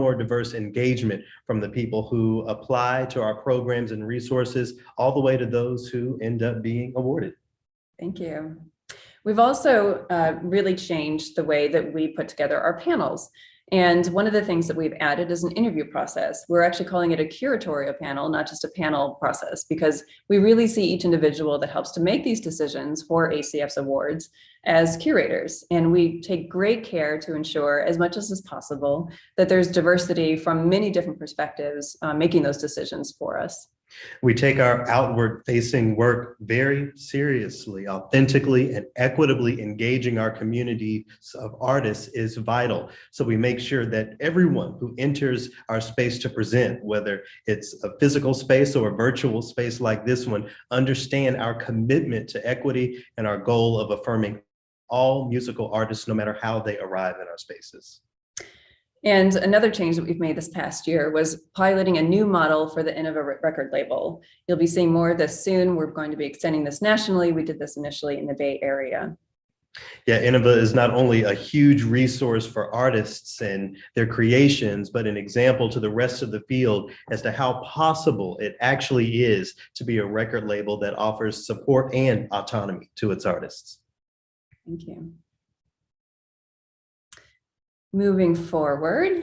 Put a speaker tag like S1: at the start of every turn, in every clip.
S1: more diverse engagement from the people who apply to our programs and resources, all the way to those who end up being awarded.
S2: Thank you. We've also really changed the way that we put together our panels. And one of the things that we've added is an interview process. We're actually calling it a curatorial panel, not just a panel process, because we really see each individual that helps to make these decisions for ACF's awards as curators. And we take great care to ensure, as much as is possible, that there's diversity from many different perspectives making those decisions for us.
S1: We take our outward-facing work very seriously. Authentically and equitably engaging our community of artists is vital. So we make sure that everyone who enters our space to present, whether it's a physical space or a virtual space like this one, understand our commitment to equity and our goal of affirming all musical artists, no matter how they arrive in our spaces.
S2: And another change that we've made this past year was piloting a new model for the Innova record label. You'll be seeing more of this soon. We're going to be extending this nationally. We did this initially in the Bay Area.
S1: Yeah, Innova is not only a huge resource for artists and their creations, but an example to the rest of the field as to how possible it actually is to be a record label that offers support and autonomy to its artists.
S2: Thank you. Moving forward,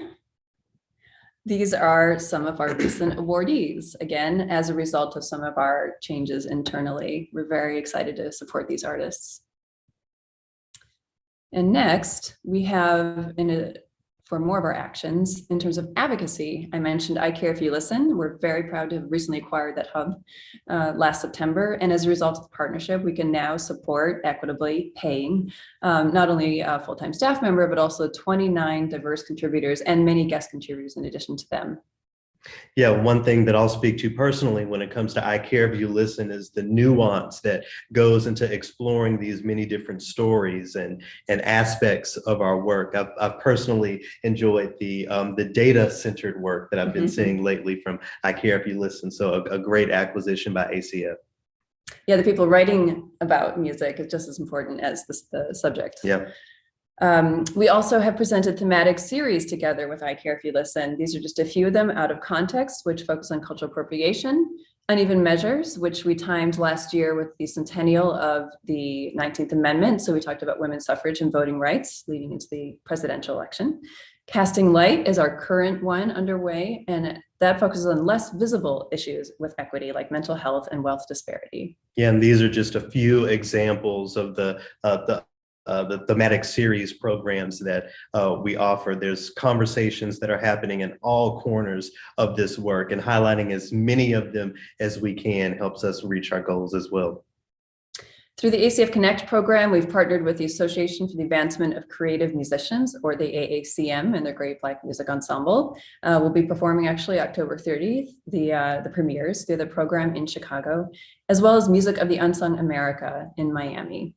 S2: these are some of our recent awardees. Again, as a result of some of our changes internally, we're very excited to support these artists. And next, we have for more of our actions in terms of advocacy. I mentioned I Care If You Listen. We're very proud to have recently acquired that hub last September. And as a result of the partnership, we can now support equitably paying not only a full-time staff member, but also 29 diverse contributors and many guest contributors in addition to them.
S1: Yeah, one thing that I'll speak to personally when it comes to I Care If You Listen is the nuance that goes into exploring these many different stories and aspects of our work. I've personally enjoyed the data-centered work that I've been seeing lately from I Care If You Listen. So a great acquisition by ACF.
S2: Yeah, the people writing about music is just as important as the subject.
S1: Yeah.
S2: We also have presented thematic series together with I Care If You Listen. These are just a few of them out of context, which focus on cultural appropriation, uneven measures, which we timed last year with the centennial of the 19th Amendment. So we talked about women's suffrage and voting rights leading into the presidential election. Casting Light is our current one underway, and that focuses on less visible issues with equity, like mental health and wealth disparity.
S1: Yeah, and these are just a few examples of the thematic series programs that we offer. There's conversations that are happening in all corners of this work, and highlighting as many of them as we can helps us reach our goals as well.
S2: Through the Acf Connect program, we've partnered with the Association for the Advancement of Creative Musicians, or the AACM, and their Great Black Music Ensemble. We'll be performing actually October 30th, the premieres through the program in Chicago, as well as Music of the Unsung America in Miami.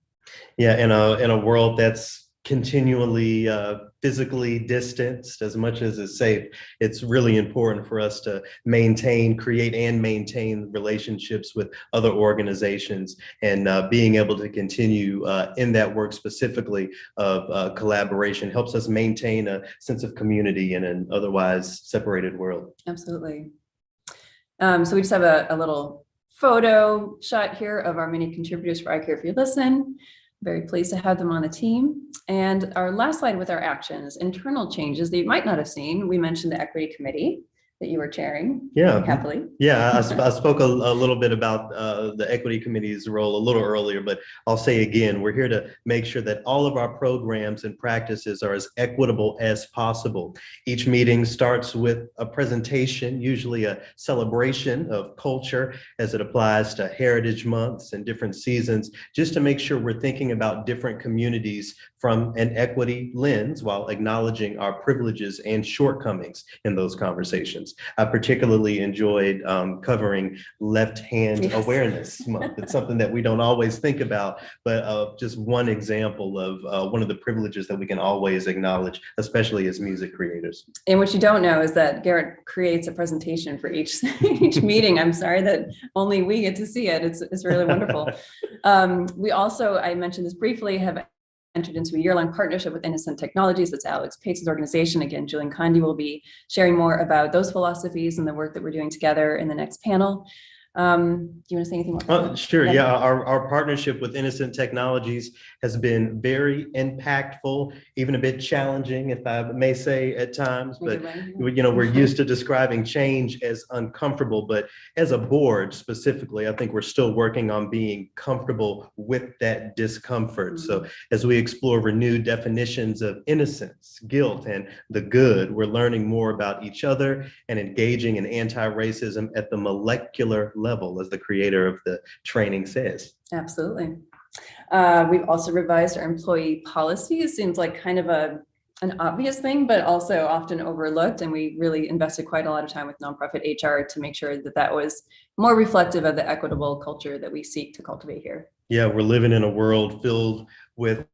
S1: Yeah, in a world that's continually physically distanced as much as is safe, it's really important for us to create and maintain relationships with other organizations, and being able to continue in that work specifically of collaboration helps us maintain a sense of community in an otherwise separated world.
S2: Absolutely. So we just have a little photo shot here of our many contributors for I Care If You Listen. Very pleased to have them on the team. And our last slide with our actions, internal changes that you might not have seen. We mentioned the Equity Committee that you were chairing.
S1: Yeah,
S2: happily.
S1: Yeah, I spoke a little bit about the Equity Committee's role a little earlier, but I'll say again, we're here to make sure that all of our programs and practices are as equitable as possible. Each meeting starts with a presentation, usually a celebration of culture as it applies to Heritage Months and different seasons, just to make sure we're thinking about different communities from an equity lens while acknowledging our privileges and shortcomings in those conversations. I particularly enjoyed covering Left Hand Awareness Month. It's something that we don't always think about, but just one example of one of the privileges that we can always acknowledge, especially as music creators.
S2: And what you don't know is that Garrett creates a presentation for each meeting. I'm sorry that only we get to see it. It's really wonderful. We also, I mentioned this briefly, have entered into a year-long partnership with Innocent Technologies. That's Alex Pace's organization. Again, Julian Conde will be sharing more about those philosophies and the work that we're doing together in the next panel. Do you want to say anything more?
S1: Sure. Yeah. Our partnership with Innocent Technologies has been very impactful, even a bit challenging, if I may say at times, but we're used to describing change as uncomfortable, but as a board specifically, I think we're still working on being comfortable with that discomfort. So as we explore renewed definitions of innocence, guilt, and the good, we're learning more about each other and engaging in anti-racism at the molecular level, as the creator of the training says.
S2: Absolutely. We've also revised our employee policies. Seems like kind of an obvious thing, but also often overlooked. And we really invested quite a lot of time with nonprofit HR to make sure that that was more reflective of the equitable culture that we seek to cultivate here.
S1: Yeah, we're living in a world filled with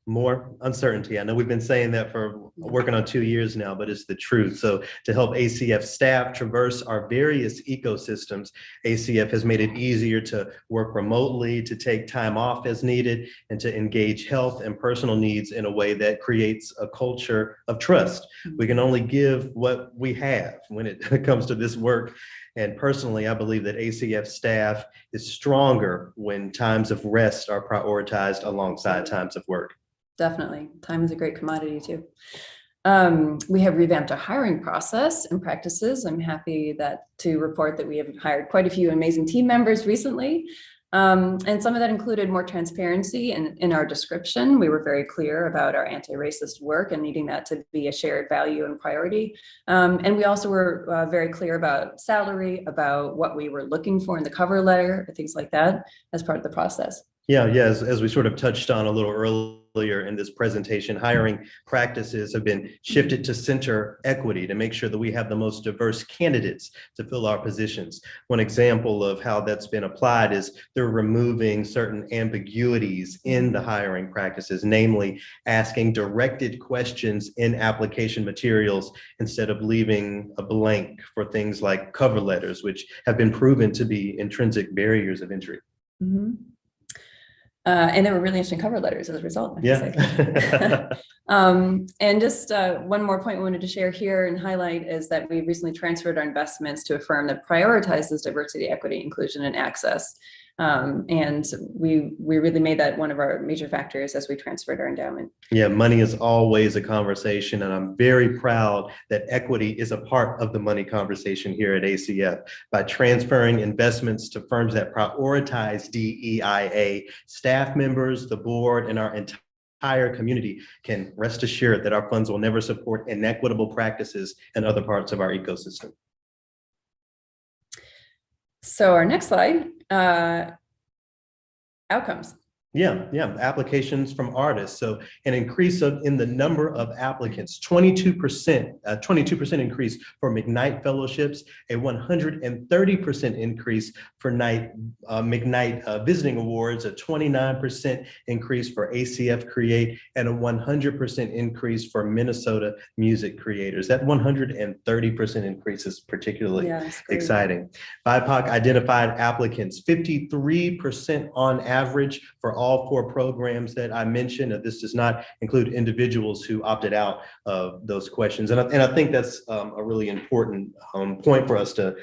S1: more uncertainty. I know we've been saying that for working on 2 years now, but it's the truth. So to help ACF staff traverse our various ecosystems, ACF has made it easier to work remotely, to take time off as needed, and to engage health and personal needs in a way that creates a culture of trust. We can only give what we have when it comes to this work. And personally, I believe that ACF staff is stronger when times of rest are prioritized alongside times of work.
S2: Definitely. Time is a great commodity too. We have revamped our hiring process and practices. I'm happy to report that we have hired quite a few amazing team members recently. And some of that included more transparency in our description. We were very clear about our anti-racist work and needing that to be a shared value and priority. And we also were very clear about salary, about what we were looking for in the cover letter, things like that as part of the process.
S1: Yeah, as we sort of touched on a little earlier in this presentation, hiring practices have been shifted to center equity to make sure that we have the most diverse candidates to fill our positions. One example of how that's been applied is they're removing certain ambiguities in the hiring practices, namely asking directed questions in application materials instead of leaving a blank for things like cover letters, which have been proven to be intrinsic barriers of entry.
S2: And there were really interesting cover letters as a result.
S1: Yeah.
S2: And just one more point we wanted to share here and highlight is that we recently transferred our investments to a firm that prioritizes diversity, equity, inclusion, and access. And we really made that one of our major factors as we transferred our endowment. Yeah,
S1: money is always a conversation, and I'm very proud that equity is a part of the money conversation here at ACF. By transferring investments to firms that prioritize DEIA, staff members, the board, and our entire community can rest assured that our funds will never support inequitable practices in other parts of our ecosystem.
S2: So our next slide, outcomes.
S1: Yeah, applications from artists. So an increase in the number of applicants, 22% increase for McKnight fellowships, a 130% increase for McKnight visiting awards, a 29% increase for ACF Create, and a 100% increase for Minnesota music creators. That 130% increase is particularly exciting. BIPOC identified applicants, 53% on average for all 4 programs that I mentioned. This does not include individuals who opted out of those questions. And I think that's a really important point for us to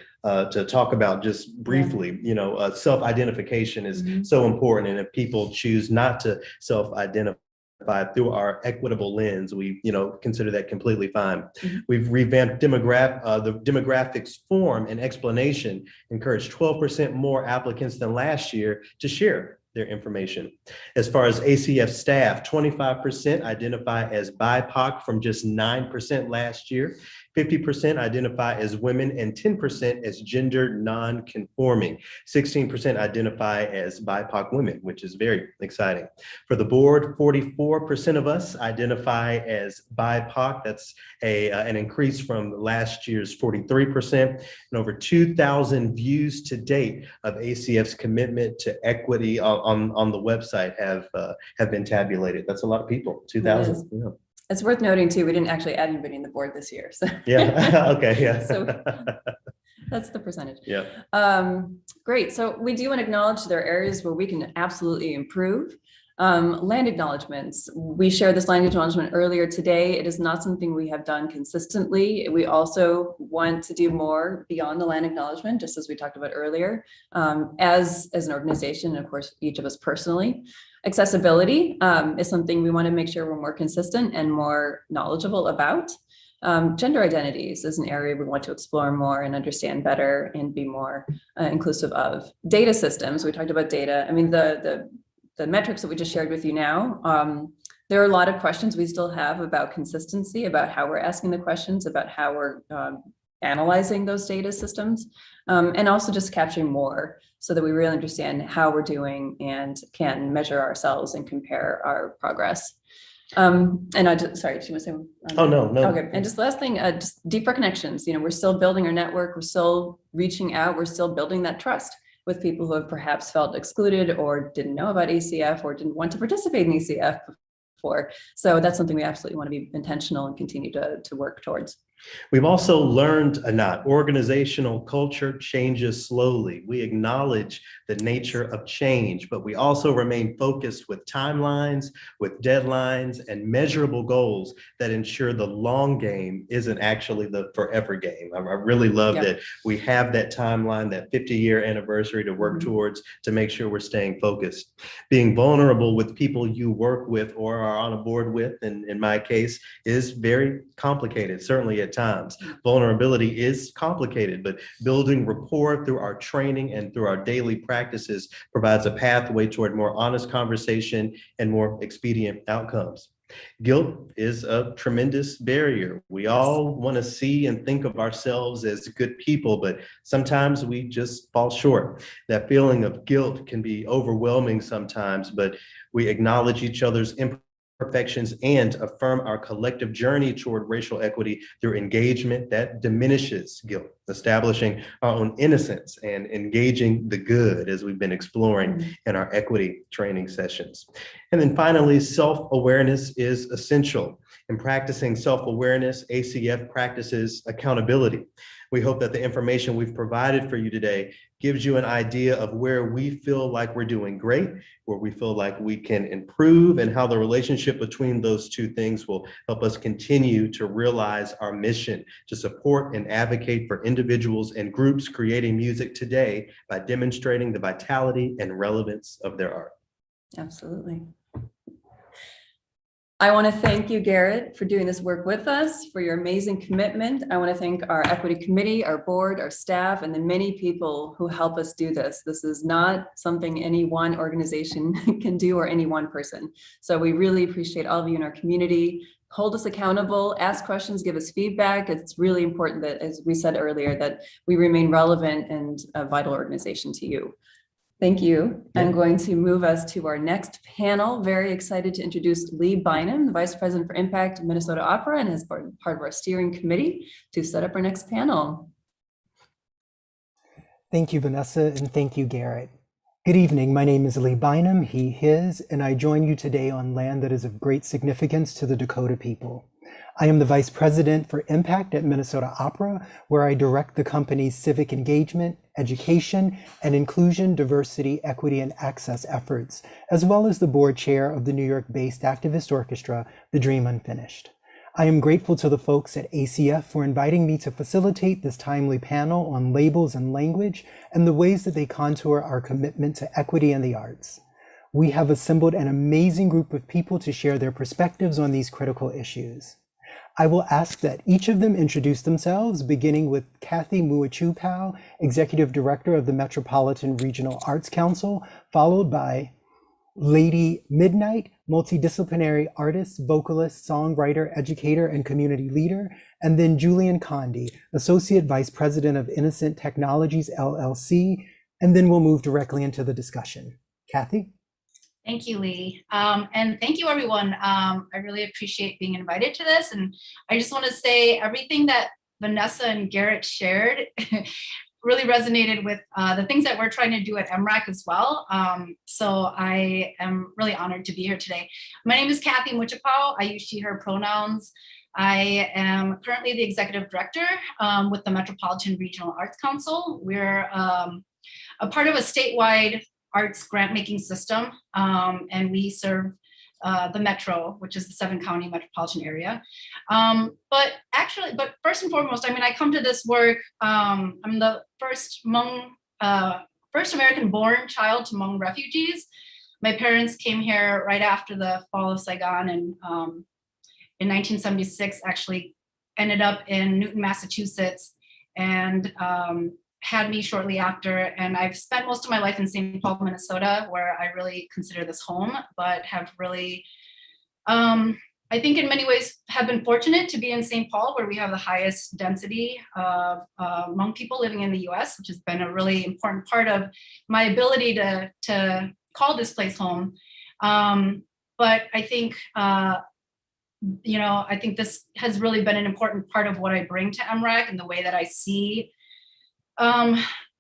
S1: talk about just briefly. Self-identification is so important. And if people choose not to self-identify through our equitable lens, we consider that completely fine. We've revamped the demographics form and explanation, encouraged 12% more applicants than last year to share their information. As far as ACF staff, 25% identify as BIPOC from just 9% last year. 50% identify as women and 10% as gender non-conforming. 16% identify as BIPOC women, which is very exciting. For the board, 44% of us identify as BIPOC. That's an increase from last year's 43%, and over 2,000 views to date of ACF's commitment to equity on the website have been tabulated. That's a lot of people, 2,000. Yeah.
S2: It's worth noting too, we didn't actually add anybody in the board this year. So
S1: yeah, okay, yeah.
S2: So that's the percentage.
S1: Yeah.
S2: Great. So we do want to acknowledge there are areas where we can absolutely improve. Land acknowledgements. We shared this land acknowledgement earlier today. It is not something we have done consistently. We also want to do more beyond the land acknowledgement, just as we talked about earlier, as an organization, and of course, each of us personally. Accessibility is something we want to make sure we're more consistent and more knowledgeable about. Gender identities is an area we want to explore more and understand better and be more inclusive of. Data systems, we talked about data. I mean, the metrics that we just shared with you now, there are a lot of questions we still have about consistency, about how we're asking the questions, about how we're analyzing those data systems, and also just capturing more so that we really understand how we're doing and can measure ourselves and compare our progress. And I just, sorry, do you want to say?
S1: Oh, no.
S2: Okay, and just last thing, just deeper connections. You know, we're still building our network. We're still reaching out. We're still building that trust with people who have perhaps felt excluded or didn't know about ACF or didn't want to participate in ACF before. So that's something we absolutely want to be intentional and continue to work towards.
S1: We've also learned, Anat, organizational culture changes slowly. We acknowledge the nature of change, but we also remain focused with timelines, with deadlines, and measurable goals that ensure the long game isn't actually the forever game. I really love that we have that timeline, that 50-year anniversary to work towards, to make sure we're staying focused. Being vulnerable with people you work with or are on a board with, and in my case, is very complicated, certainly at times. Vulnerability is complicated, but building rapport through our training and through our daily practices provides a pathway toward more honest conversation and more expedient outcomes. Guilt is a tremendous barrier. We all want to see and think of ourselves as good people, but sometimes we just fall short. That feeling of guilt can be overwhelming sometimes, but we acknowledge each other's imperfections and affirm our collective journey toward racial equity through engagement that diminishes guilt, establishing our own innocence and engaging the good, as we've been exploring in our equity training sessions. And then finally, self-awareness is essential. In practicing self-awareness, ACF practices accountability. We hope that the information we've provided for you today gives you an idea of where we feel like we're doing great, where we feel like we can improve, and how the relationship between those two things will help us continue to realize our mission to support and advocate for individuals and groups creating music today by demonstrating the vitality and relevance of their art.
S2: Absolutely. I want to thank you, Garrett, for doing this work with us, for your amazing commitment. I want to thank our equity committee, our board, our staff, and the many people who help us do this. This is not something any one organization can do or any one person. So we really appreciate all of you in our community. Hold us accountable, ask questions, give us feedback. It's really important that, as we said earlier, that we remain relevant and a vital organization to you. Thank you. I'm going to move us to our next panel. Very excited to introduce Lee Bynum, the Vice President for Impact at Minnesota Opera, and is part of our steering committee to set up our next panel.
S3: Thank you, Vanessa, and thank you, Garrett. Good evening. My name is Lee Bynum, he, his, and I join you today on land that is of great significance to the Dakota people. I am the Vice President for Impact at Minnesota Opera, where I direct the company's civic engagement, education, and inclusion, diversity, equity, and access efforts, as well as the board chair of the New York-based activist orchestra, The Dream Unfinished. I am grateful to the folks at ACF for inviting me to facilitate this timely panel on labels and language and the ways that they contour our commitment to equity and the arts. We have assembled an amazing group of people to share their perspectives on these critical issues. I will ask that each of them introduce themselves, beginning with Kathy Muchipau, Executive Director of the Metropolitan Regional Arts Council, followed by Lady Midnight, multidisciplinary artist, vocalist, songwriter, educator, and community leader, and then Julian Conde, Associate Vice President of Innocent Technologies, LLC, and then we'll move directly into the discussion. Kathy?
S4: Thank you, Lee. And thank you, everyone. I really appreciate being invited to this. And I just want to say everything that Vanessa and Garrett shared really resonated with the things that we're trying to do at MRAC as well. So I am really honored to be here today. My name is Kathy Muchipau. I use she, her pronouns. I am currently the Executive Director with the Metropolitan Regional Arts Council. We're a part of a statewide arts grant making system, and we serve the Metro, which is the 7-county metropolitan area. But first and foremost, I mean, I come to this work. I'm the first American-born child to Hmong refugees. My parents came here right after the fall of Saigon, and in 1976, actually ended up in Newton, Massachusetts, and had me shortly after. And I've spent most of my life in St. Paul, Minnesota, where I really consider this home, but have really, I think in many ways have been fortunate to be in St. Paul, where we have the highest density of Hmong people living in the US, which has been a really important part of my ability to call this place home. But I think, I think this has really been an important part of what I bring to MRAC and the way that I see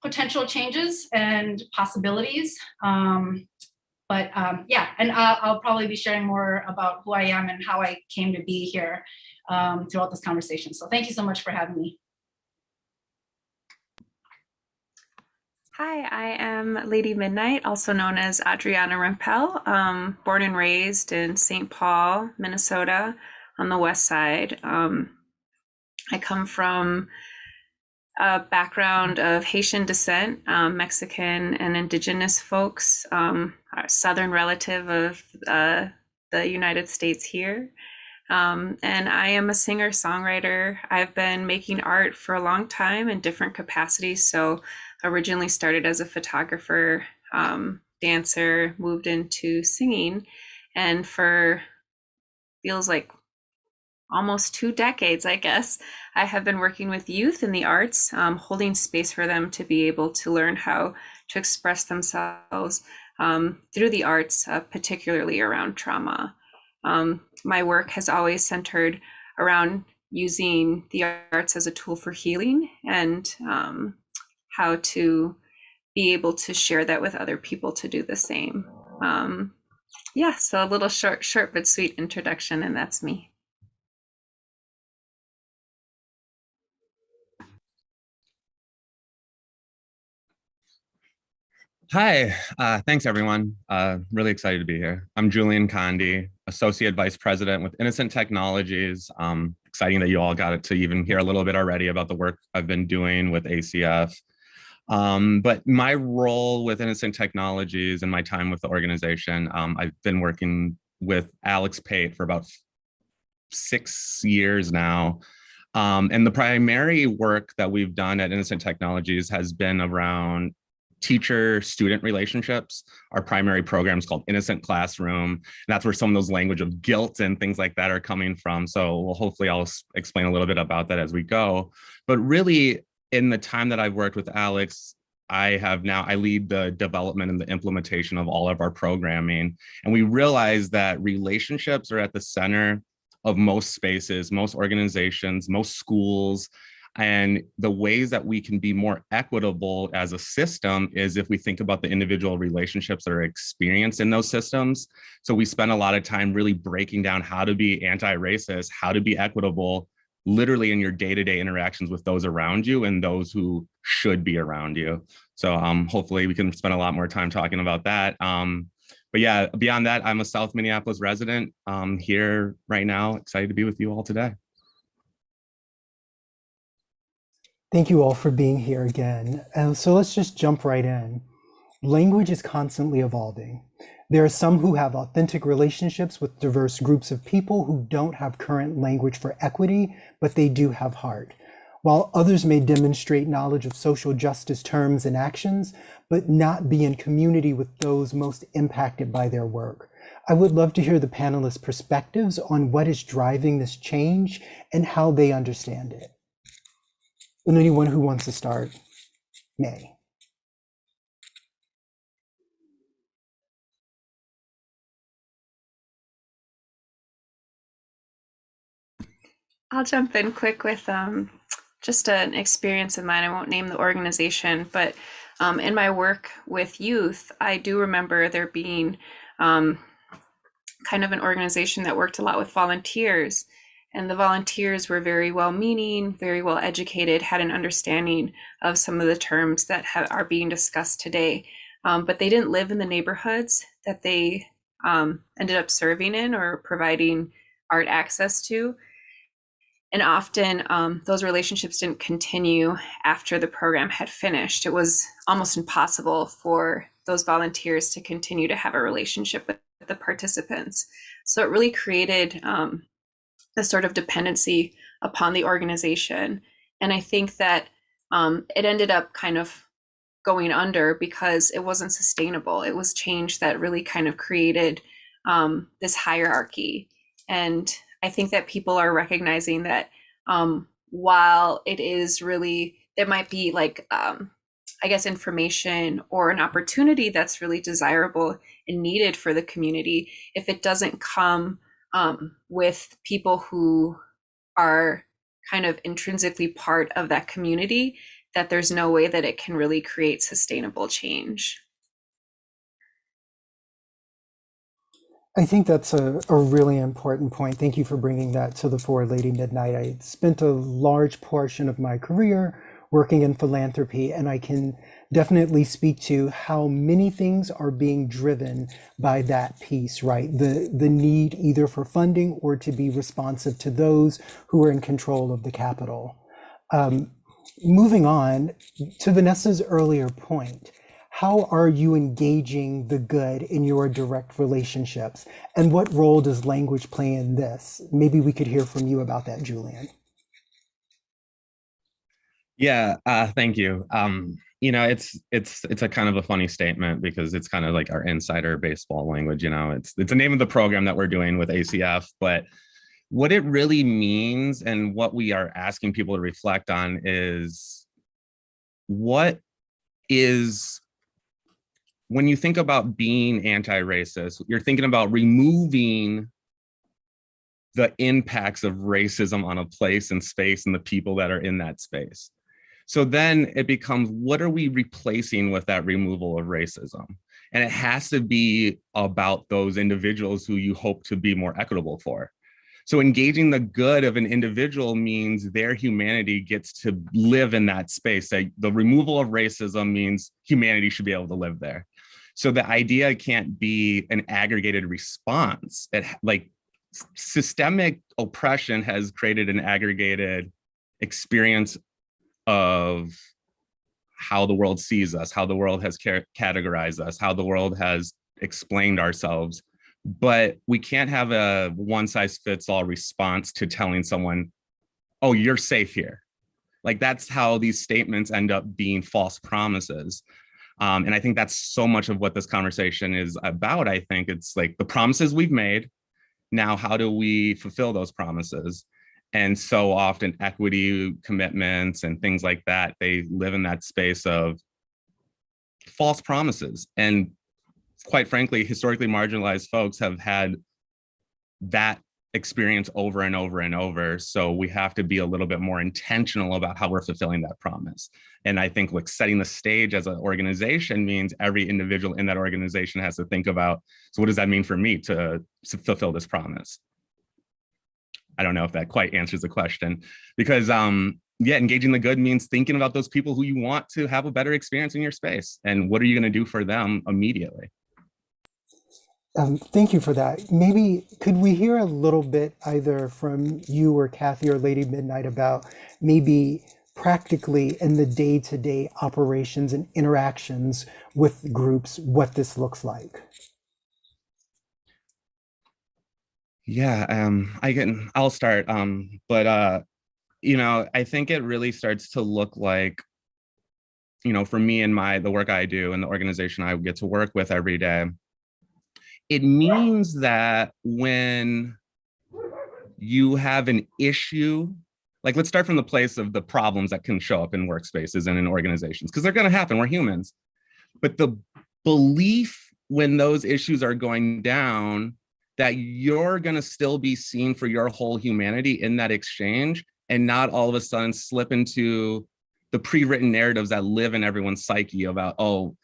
S4: potential changes and possibilities. Yeah, and I'll probably be sharing more about who I am and how I came to be here throughout this conversation. So thank you so much for having me.
S5: Hi, I am Lady Midnight, also known as Adriana Rempel, born and raised in St. Paul, Minnesota, on the west side. I come from a background of Haitian descent, Mexican and indigenous folks, a southern relative of the United States here. And I am a singer-songwriter. I've been making art for a long time in different capacities. So originally started as a photographer, dancer, moved into singing, and for feels like almost 2 decades, I guess, I have been working with youth in the arts, holding space for them to be able to learn how to express themselves through the arts, particularly around trauma. My work has always centered around using the arts as a tool for healing and how to be able to share that with other people to do the same. Yeah, so a little short but sweet introduction, and that's me.
S6: Hi, thanks everyone. Really excited to be here. I'm Julian Conde, Associate Vice President with Innocent Technologies. Exciting that you all got to even hear a little bit already about the work I've been doing with ACF. But my role with Innocent Technologies and my time with the organization, I've been working with Alex Pate for about 6 years now. And the primary work that we've done at Innocent Technologies has been around teacher-student relationships. Our primary program is called Innocent Classroom, and that's where some of those language of guilt and things like that are coming from. So hopefully I'll explain a little bit about that as we go. But really, in the time that I've worked with Alex, I lead the development and the implementation of all of our programming. And we realize that relationships are at the center of most spaces, most organizations, most schools. And the ways that we can be more equitable as a system is if we think about the individual relationships that are experienced in those systems. So we spend a lot of time really breaking down how to be anti-racist, how to be equitable, literally in your day-to-day interactions with those around you and those who should be around you. So hopefully we can spend a lot more time talking about that. But yeah, beyond that, I'm a South Minneapolis resident here right now. Excited to be with you all today.
S3: Thank you all for being here again. So let's just jump right in. Language is constantly evolving. There are some who have authentic relationships with diverse groups of people who don't have current language for equity, but they do have heart. While others may demonstrate knowledge of social justice terms and actions, but not be in community with those most impacted by their work. I would love to hear the panelists' perspectives on what is driving this change and how they understand it. And anyone who wants to start may.
S5: I'll jump in quick with just an experience of mine. I won't name the organization, but in my work with youth, I do remember there being kind of an organization that worked a lot with volunteers. And the volunteers were very well-meaning, very well educated, had an understanding of some of the terms that are being discussed today. but they didn't live in the neighborhoods that they ended up serving in or providing art access to. And often those relationships didn't continue after the program had finished. It was almost impossible for those volunteers to continue to have a relationship with the participants. So it really created a sort of dependency upon the organization. And I think that it ended up kind of going under because it wasn't sustainable. It was change that really kind of created this hierarchy. And I think that people are recognizing that while it is really, there might be like, I guess, information or an opportunity that's really desirable and needed for the community, if it doesn't come with people who are kind of intrinsically part of that community, that there's no way that it can really create sustainable change.
S3: I think that's a really important point. Thank you for bringing that to the fore, Lady Midnight. I spent a large portion of my career working in philanthropy, and I can definitely speak to how many things are being driven by that piece, right? The need either for funding or to be responsive to those who are in control of the capital. Moving on to Vanessa's earlier point, how are you engaging the good in your direct relationships? And what role does language play in this? Maybe we could hear from you about that, Julian.
S6: Yeah, thank you. It's a kind of a funny statement because it's kind of like our insider baseball language. It's the name of the program that we're doing with ACF, but what it really means and what we are asking people to reflect on is what is, when you think about being anti-racist, you're thinking about removing the impacts of racism on a place and space and the people that are in that space. So then it becomes, what are we replacing with that removal of racism? And it has to be about those individuals who you hope to be more equitable for. So engaging the good of an individual means their humanity gets to live in that space. That the removal of racism means humanity should be able to live there. So the idea can't be an aggregated response. Like systemic oppression has created an aggregated experience of how the world sees us, how the world has categorized us, how the world has explained ourselves. But we can't have a one-size-fits-all response to telling someone, oh, you're safe here. Like that's how these statements end up being false promises. And I think that's so much of what this conversation is about. I think it's like the promises we've made. Now, how do we fulfill those promises? And so often equity commitments and things like that, they live in that space of false promises. And quite frankly, historically marginalized folks have had that experience over and over and over. So we have to be a little bit more intentional about how we're fulfilling that promise. And I think like setting the stage as an organization means every individual in that organization has to think about, so what does that mean for me to fulfill this promise? I don't know if that quite answers the question, because yeah, engaging the good means thinking about those people who you want to have a better experience in your space. And what are you going to do for them immediately?
S3: Thank you for that. Maybe could we hear a little bit either from you or Kathy or Lady Midnight about maybe practically in the day-to-day operations and interactions with groups, what this looks like?
S6: Yeah, I'll start. But I think it really starts to look like, for me and the work I do and the organization I get to work with every day, it means that when you have an issue, like let's start from the place of the problems that can show up in workspaces and in organizations, because they're going to happen, we're humans. But the belief when those issues are going down, that you're going to still be seen for your whole humanity in that exchange and not all of a sudden slip into the pre-written narratives that live in everyone's psyche about, oh,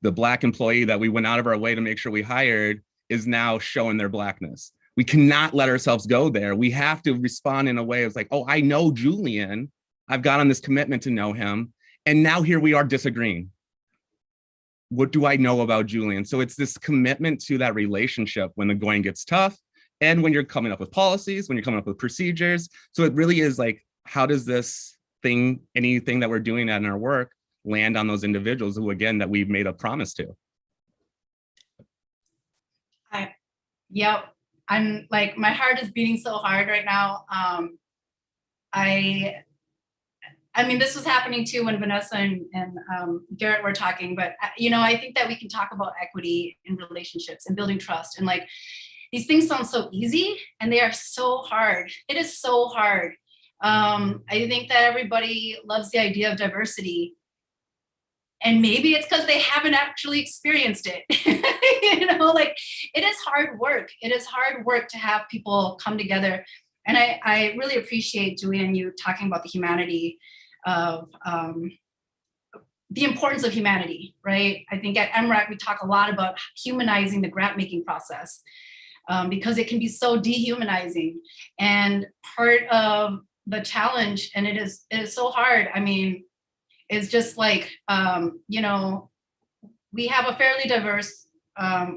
S6: the Black employee that we went out of our way to make sure we hired is now showing their Blackness. We cannot let ourselves go there. We have to respond in a way of like, oh, I know Julian. I've got on this commitment to know him. And now here we are disagreeing. what do I know about Julian? So it's this commitment to that relationship when the going gets tough, and when you're coming up with policies, when you're coming up with procedures. So it really is like, how does this thing, anything that we're doing in our work, land on those individuals who, again, that we've made a promise to?
S4: Yep. I'm like, my heart is beating so hard right now. I mean, this was happening too when Vanessa and Garrett were talking, but I think that we can talk about equity in relationships and building trust. And like, these things sound so easy and they are so hard. It is so hard. I think that everybody loves the idea of diversity. And maybe it's because they haven't actually experienced it. Like, it is hard work. It is hard work to have people come together. And I really appreciate, Julian, you talking about the humanity of the importance of humanity, right? I think at MRAC, we talk a lot about humanizing the grant making process because it can be so dehumanizing. And part of the challenge, and it is so hard. I mean, it's just like, we have a fairly diverse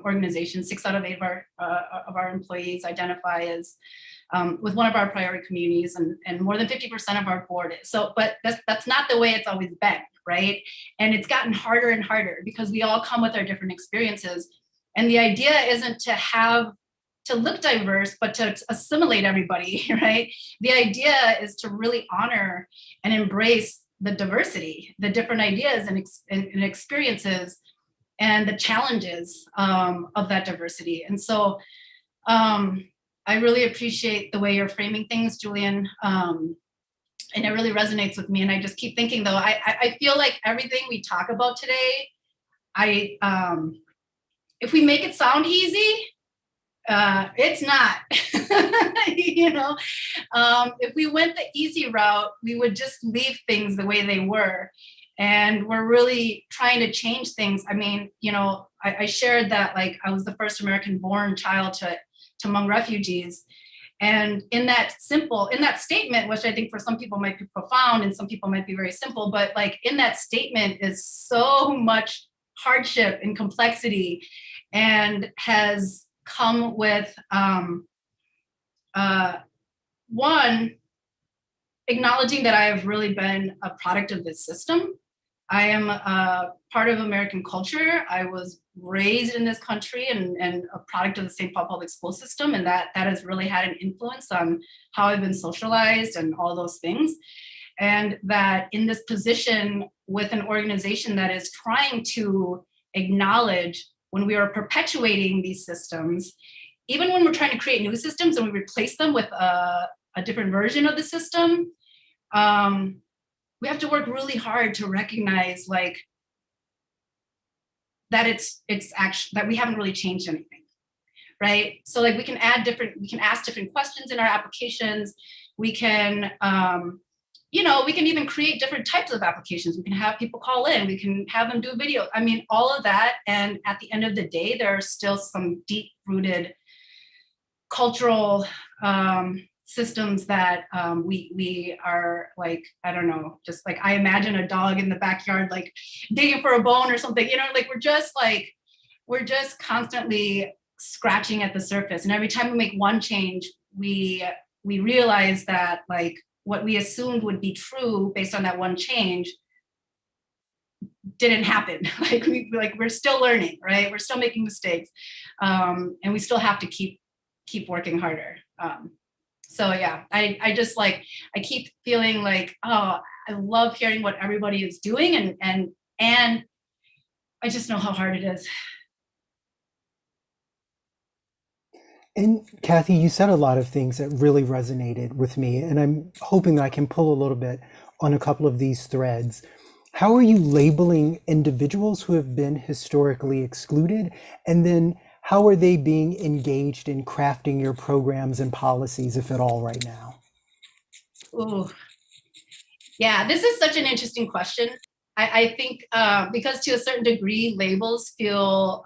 S4: organization. 6 out of 8 of our employees identify as with one of our priority communities, and more than 50% of our board is. So, but that's not the way it's always been, right? And it's gotten harder and harder because we all come with our different experiences. And the idea isn't to look diverse, but to assimilate everybody, right? The idea is to really honor and embrace the diversity, the different ideas and experiences, and the challenges of that diversity. And so I really appreciate the way you're framing things, Julian. And it really resonates with me. And I just keep thinking, though, I feel like everything we talk about today, if we make it sound easy, it's not. If we went the easy route, we would just leave things the way they were. And we're really trying to change things. I mean, I shared that, like, I was the first American-born child to Hmong refugees. And in that statement, which I think for some people might be profound and some people might be very simple, but like in that statement is so much hardship and complexity, and has come with one, acknowledging that I have really been a product of this system. I am a part of American culture. I was raised in this country and a product of the St. Paul public school system, and that has really had an influence on how I've been socialized and all those things. And that in this position with an organization that is trying to acknowledge when we are perpetuating these systems, even when we're trying to create new systems and we replace them with a different version of the system, we have to work really hard to recognize like that it's actually that we haven't really changed anything, right? So like we can ask different questions in our applications. We can, we can even create different types of applications. We can have people call in, we can have them do a video. I mean, all of that. And at the end of the day, there are still some deep rooted cultural systems that we are like, I don't know, just like I imagine a dog in the backyard, like digging for a bone or something, like we're just constantly scratching at the surface. And every time we make one change, we realize that like what we assumed would be true based on that one change didn't happen. We're still learning, right? We're still making mistakes. And we still have to keep working harder. So yeah, I just like, I keep feeling like, oh, I love hearing what everybody is doing and I just know how hard it is.
S3: And Kathy, you said a lot of things that really resonated with me, and I'm hoping that I can pull a little bit on a couple of these threads. How are you labeling individuals who have been historically excluded? And then how are they being engaged in crafting your programs and policies, if at all, right now?
S4: Ooh. Yeah, this is such an interesting question. I think because to a certain degree, labels feel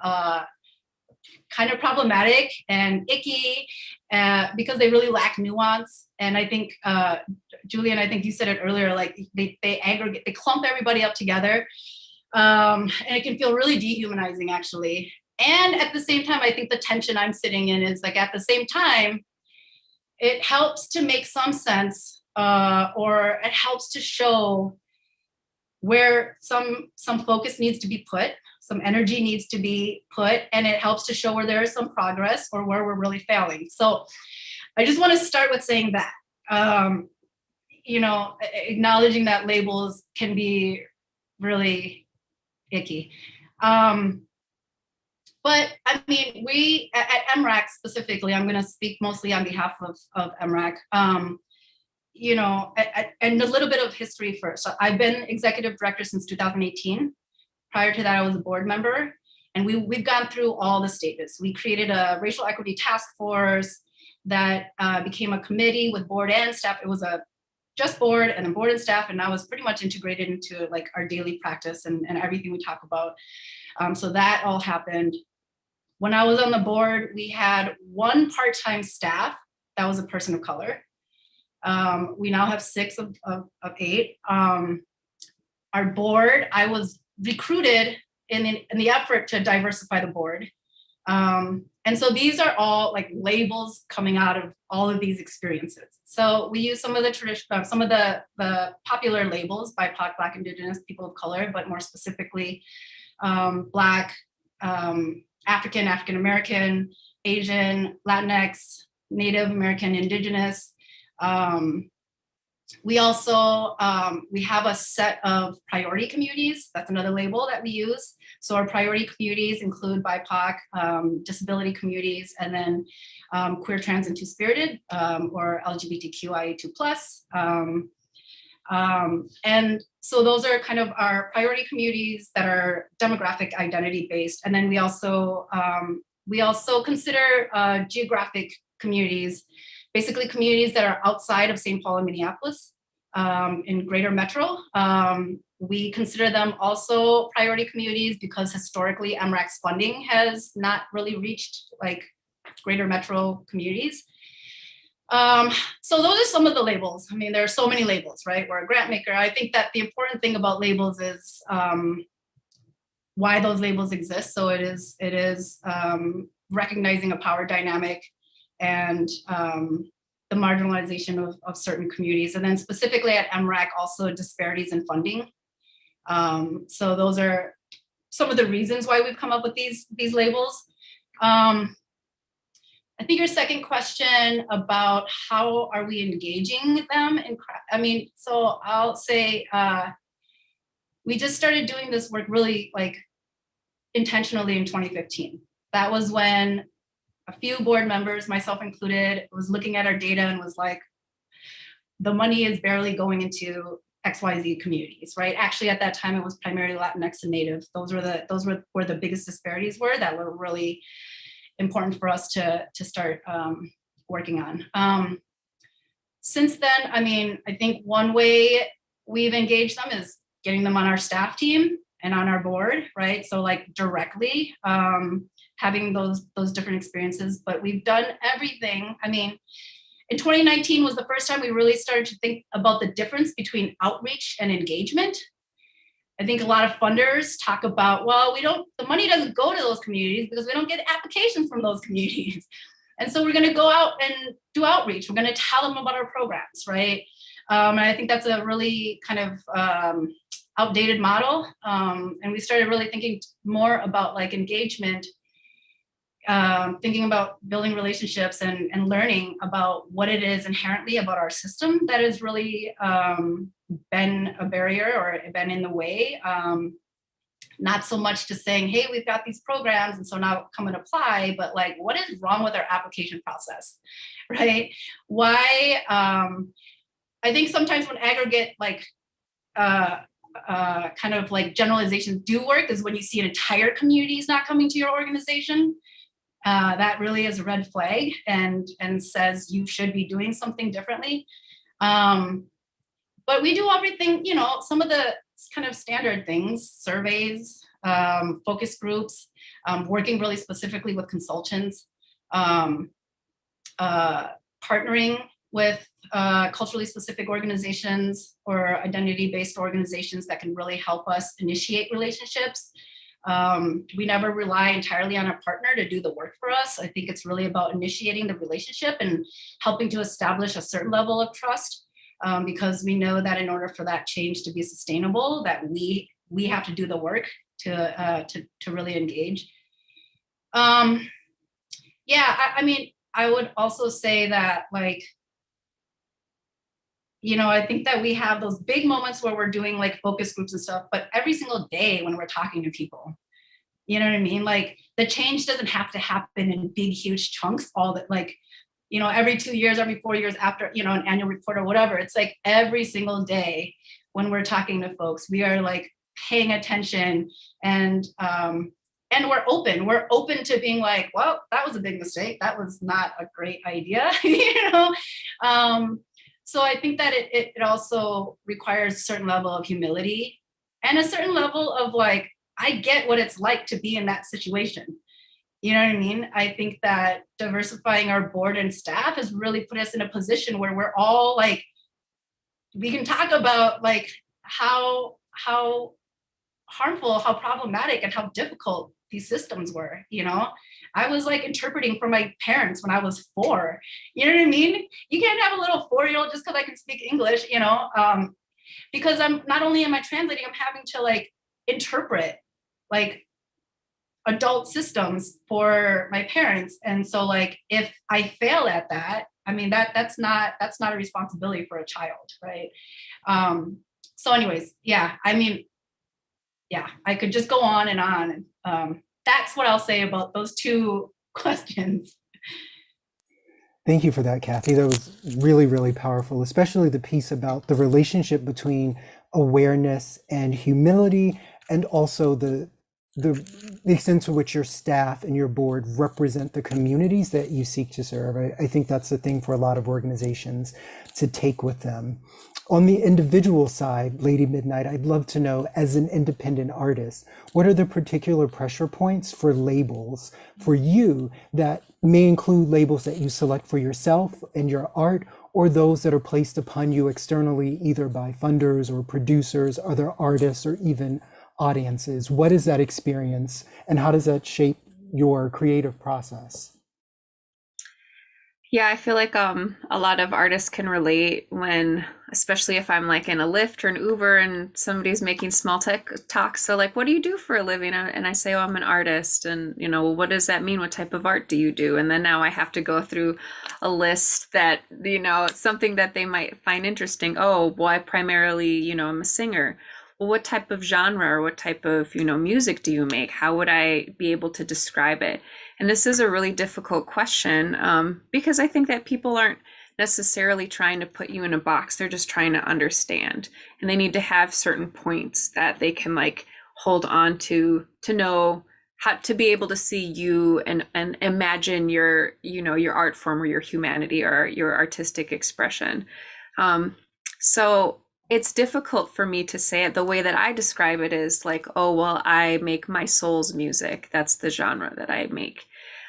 S4: kind of problematic and icky because they really lack nuance. And I think, Julian, I think you said it earlier, like they aggregate, they clump everybody up together. And it can feel really dehumanizing, actually. And at the same time, I think the tension I'm sitting in is like, at the same time, it helps to make some sense, or it helps to show where some focus needs to be put, some energy needs to be put, and it helps to show where there is some progress or where we're really failing. So I just want to start with saying that, you know, acknowledging that labels can be really icky. But I mean, we at MRAC specifically, I'm going to speak mostly on behalf of MRAC, you know, and a little bit of history first. So I've been executive director since 2018. Prior to that, I was a board member, and we've gone through all the stages. We created a racial equity task force that became a committee with board and staff. It was a just board and then board and staff, and now it's pretty much integrated into like our daily practice and everything we talk about. So that all happened. When I was on the board, we had one part-time staff that was a person of color. We now have 6 of 8. Our board, I was recruited in the effort to diversify the board. And so these are all like labels coming out of all of these experiences. So we use some of the traditional, some of the popular labels: BIPOC, Black, Indigenous, people of color, but more specifically, Black, African, African American, Asian, Latinx, Native American, Indigenous. We also, we have a set of priority communities. That's another label that we use. So our priority communities include BIPOC, disability communities, and then queer, trans, and two-spirited, or LGBTQIA2+. And so those are kind of our priority communities that are demographic identity based. And then we also consider geographic communities, basically communities that are outside of St. Paul and Minneapolis, in greater metro. We consider them also priority communities because historically MRAC's funding has not really reached like greater metro communities. So those are some of the labels. I mean, there are so many labels, right? We're a grant maker. I think that the important thing about labels is why those labels exist. So it is recognizing a power dynamic and the marginalization of certain communities. And then specifically at MRAC, also disparities in funding. So those are some of the reasons why we've come up with these labels. I think your second question about how are we engaging them in, I mean, so I'll say we just started doing this work really like intentionally in 2015. That was when a few board members, myself included, was looking at our data and was like, the money is barely going into XYZ communities, right? Actually, at that time, it was primarily Latinx and Native. Those were where the biggest disparities were that were really important for us to start working on. Since then, I mean, I think one way we've engaged them is getting them on our staff team and on our board, right? So like directly having those different experiences, but we've done everything. I mean, in 2019 was the first time we really started to think about the difference between outreach and engagement. I think a lot of funders talk about, well, the money doesn't go to those communities because we don't get applications from those communities. And so we're going to go out and do outreach. We're going to tell them about our programs, right? And I think that's a really kind of outdated model. And we started really thinking more about like engagement, thinking about building relationships and learning about what it is inherently about our system that has really been a barrier or been in the way. Not so much to saying, hey, we've got these programs and so now come and apply, but like, what is wrong with our application process, right? Why, I think sometimes when aggregate like kind of like generalizations do work is when you see an entire community is not coming to your organization. That really is a red flag and says you should be doing something differently. But we do everything, you know, some of the kind of standard things, surveys, focus groups, working really specifically with consultants, partnering with culturally specific organizations or identity-based organizations that can really help us initiate relationships. We never rely entirely on a partner to do the work for us. I think it's really about initiating the relationship and helping to establish a certain level of trust, because we know that in order for that change to be sustainable, that we have to do the work to really engage. Yeah, I mean, I would also say that, like, you know, I think that we have those big moments where we're doing like focus groups and stuff, but every single day when we're talking to people, you know what I mean? Like, the change doesn't have to happen in big, huge chunks, all that, like, you know, every 2 years, every 4 years after, you know, an annual report or whatever. It's like every single day when we're talking to folks, we are like paying attention, and we're open to being like, well, that was a big mistake. That was not a great idea, you know? So I think that it also requires a certain level of humility and a certain level of like, I get what it's like to be in that situation. You know what I mean? I think that diversifying our board and staff has really put us in a position where we're all like, we can talk about like how harmful, how problematic, and how difficult these systems were. You know, I was like interpreting for my parents when I was 4. You know what I mean? You can't have a little 4-year-old just because I can speak English, you know, because I'm not only am I translating, I'm having to like interpret like adult systems for my parents. And so like, if I fail at that, I mean, that's not a responsibility for a child, right? So anyways, yeah, I mean, yeah, I could just go on and on. That's what I'll say about those 2 questions.
S3: Thank you for that, Kathy. That was really, really powerful, especially the piece about the relationship between awareness and humility, and also the extent to which your staff and your board represent the communities that you seek to serve. I think that's the thing for a lot of organizations to take with them. On the individual side, Lady Midnight, I'd love to know, as an independent artist, what are the particular pressure points for labels for you that may include labels that you select for yourself and your art, or those that are placed upon you externally, either by funders or producers, other artists, or even audiences? What is that experience, and how does that shape your creative process?
S5: Yeah, I feel like a lot of artists can relate when, especially if I'm like in a Lyft or an Uber and somebody's making small tech talk. So like, what do you do for a living? And I say, oh, I'm an artist. And, you know, well, what does that mean? What type of art do you do? And then now I have to go through a list that, you know, something that they might find interesting. Oh, well, I primarily, you know, I'm a singer. Well, what type of genre or what type of, you know, music do you make? How would I be able to describe it? And this is a really difficult question, because I think that people aren't necessarily trying to put you in a box. They're just trying to understand, and they need to have certain points that they can like hold on to know how to be able to see you and imagine your, you know, your art form or your humanity or your artistic expression. So it's difficult for me to say it. The way that I describe it is like, oh, well, I make my soul's music. That's the genre that I make.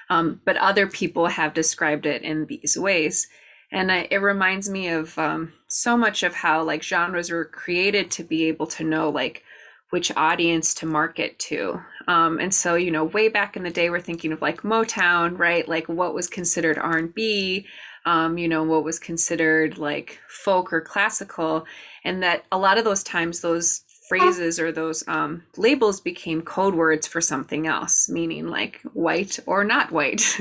S5: But other people have described it in these ways. And it reminds me of so much of how like genres were created to be able to know like which audience to market to. And so, you know, way back in the day, we're thinking of like Motown, right? Like what was considered R&B, you know, what was considered like folk or classical. And that a lot of those times, those phrases or those labels became code words for something else, meaning like white or not white.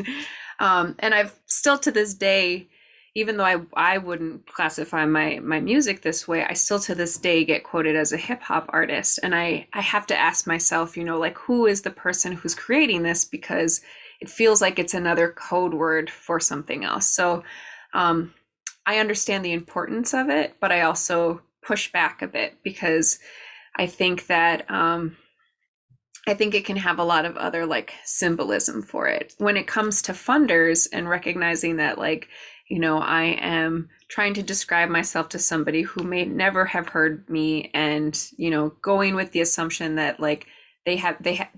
S5: And I've still to this day, even though I wouldn't classify my music this way, I still to this day get quoted as a hip hop artist. And I have to ask myself, you know, like, who is the person who's creating this? Because it feels like it's another code word for something else. So I understand the importance of it, but I also push back a bit because I think that I think it can have a lot of other like symbolism for it. When it comes to funders and recognizing that, like, you know, I am trying to describe myself to somebody who may never have heard me, and, you know, going with the assumption that like they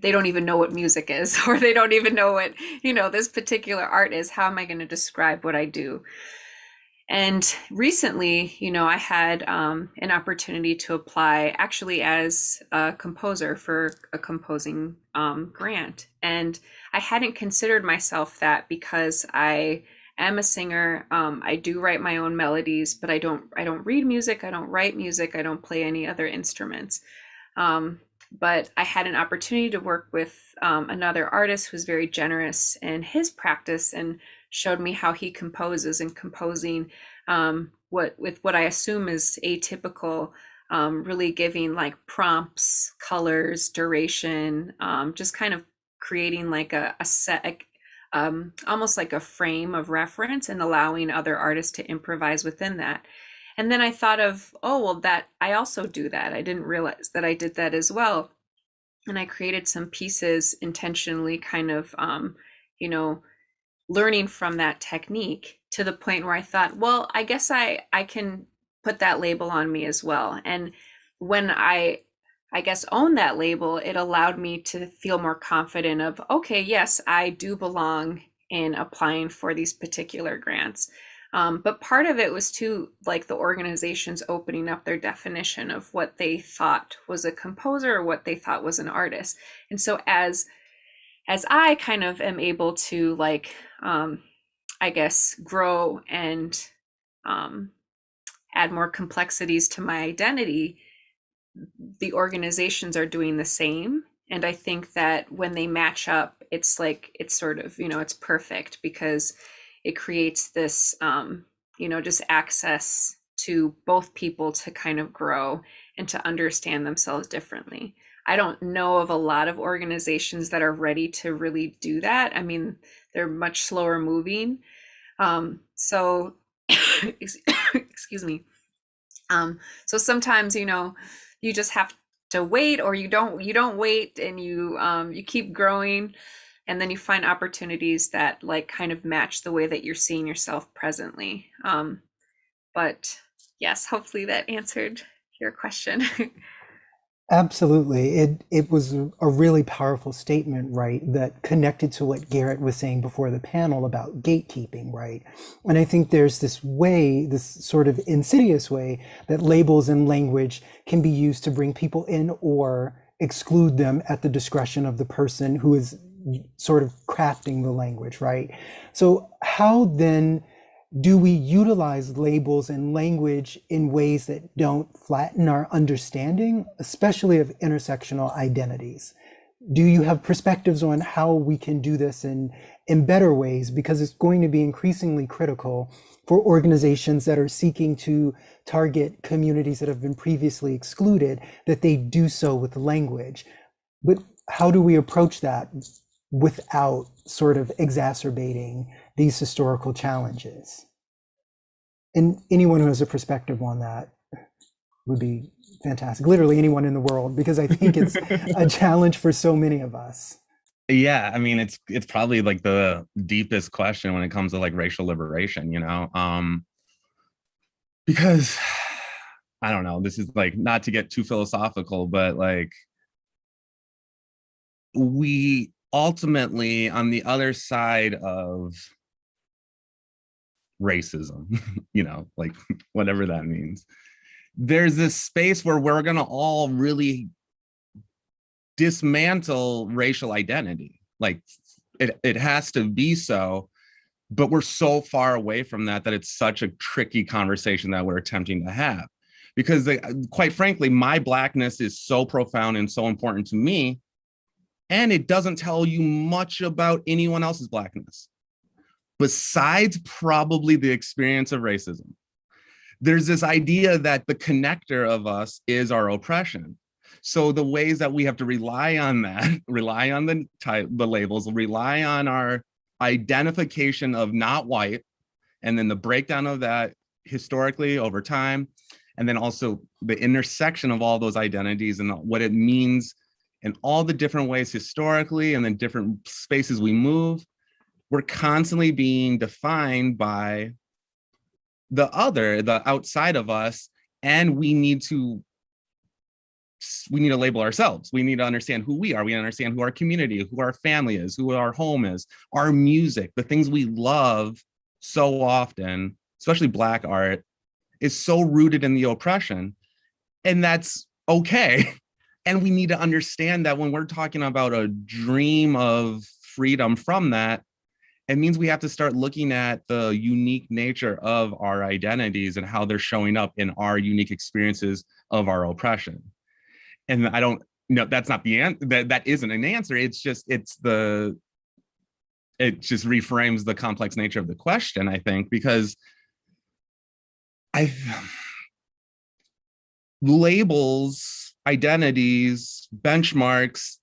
S5: don't even know what music is, or they don't even know what, you know, this particular art is. How am I going to describe what I do? And recently, I had an opportunity to apply actually as a composer for a composing grant. And I hadn't considered myself that because I am a singer. I do write my own melodies, but I don't read music. I don't write music. I don't play any other instruments. But I had an opportunity to work with another artist who's very generous in his practice and showed me how he composes, and composing what I assume is atypical, really giving like prompts, colors, duration, just kind of creating like a set, almost like a frame of reference, and allowing other artists to improvise within that. And then I thought of, oh, well, that I also do that. I didn't realize that I did that as well. And I created some pieces intentionally, kind of, learning from that technique, to the point where I thought, well, I guess I can put that label on me as well. And when I guess owned that label, it allowed me to feel more confident of, okay, yes, I do belong in applying for these particular grants. But part of it was too, like, the organizations opening up their definition of what they thought was a composer or what they thought was an artist. And so as I kind of am able to, like, I guess, grow and add more complexities to my identity, the organizations are doing the same. And I think that when they match up, it's like, it's sort of, it's perfect, because it creates this, just access to both people to kind of grow and to understand themselves differently. I don't know of a lot of organizations that are ready to really do that. I mean, they're much slower moving. So, excuse me. So sometimes, you just have to wait, or you don't wait, and you keep growing, and then you find opportunities that, like, kind of match the way that you're seeing yourself presently. But yes, hopefully that answered your question.
S3: Absolutely. It was a really powerful statement, right, that connected to what Garrett was saying before the panel about gatekeeping, right? And I think there's this way, this sort of insidious way, that labels and language can be used to bring people in or exclude them at the discretion of the person who is sort of crafting the language, right? So how then do we utilize labels and language in ways that don't flatten our understanding, especially of intersectional identities? Do you have perspectives on how we can do this in better ways? Because it's going to be increasingly critical for organizations that are seeking to target communities that have been previously excluded, that they do so with language. But how do we approach that without sort of exacerbating these historical challenges? And anyone who has a perspective on that would be fantastic. Literally anyone in the world, because I think it's a challenge for so many of us.
S6: Yeah, I mean, it's probably like the deepest question when it comes to like racial liberation, because I don't know, this is like, not to get too philosophical, but like, we ultimately, on the other side of racism, like whatever that means, there's this space where we're going to all really dismantle racial identity. Like it has to be so, but we're so far away from that it's such a tricky conversation that we're attempting to have, because quite frankly, my Blackness is so profound and so important to me, and it doesn't tell you much about anyone else's Blackness besides probably the experience of racism. There's this idea that the connector of us is our oppression. So the ways that we have to rely on that, rely on the labels, rely on our identification of not white, and then the breakdown of that historically over time, and then also the intersection of all those identities and what it means in all the different ways historically, and then different spaces we move. We're constantly being defined by the other, the outside of us, and we need to label ourselves. We need to understand who we are. We understand who our community, who our family is, who our home is, our music, the things we love so often, especially Black art, is so rooted in the oppression. And that's okay. And we need to understand that when we're talking about a dream of freedom from that, it means we have to start looking at the unique nature of our identities and how they're showing up in our unique experiences of our oppression. And I don't know, that's not the answer. That isn't an answer. It just reframes the complex nature of the question, I think, because labels, identities, benchmarks,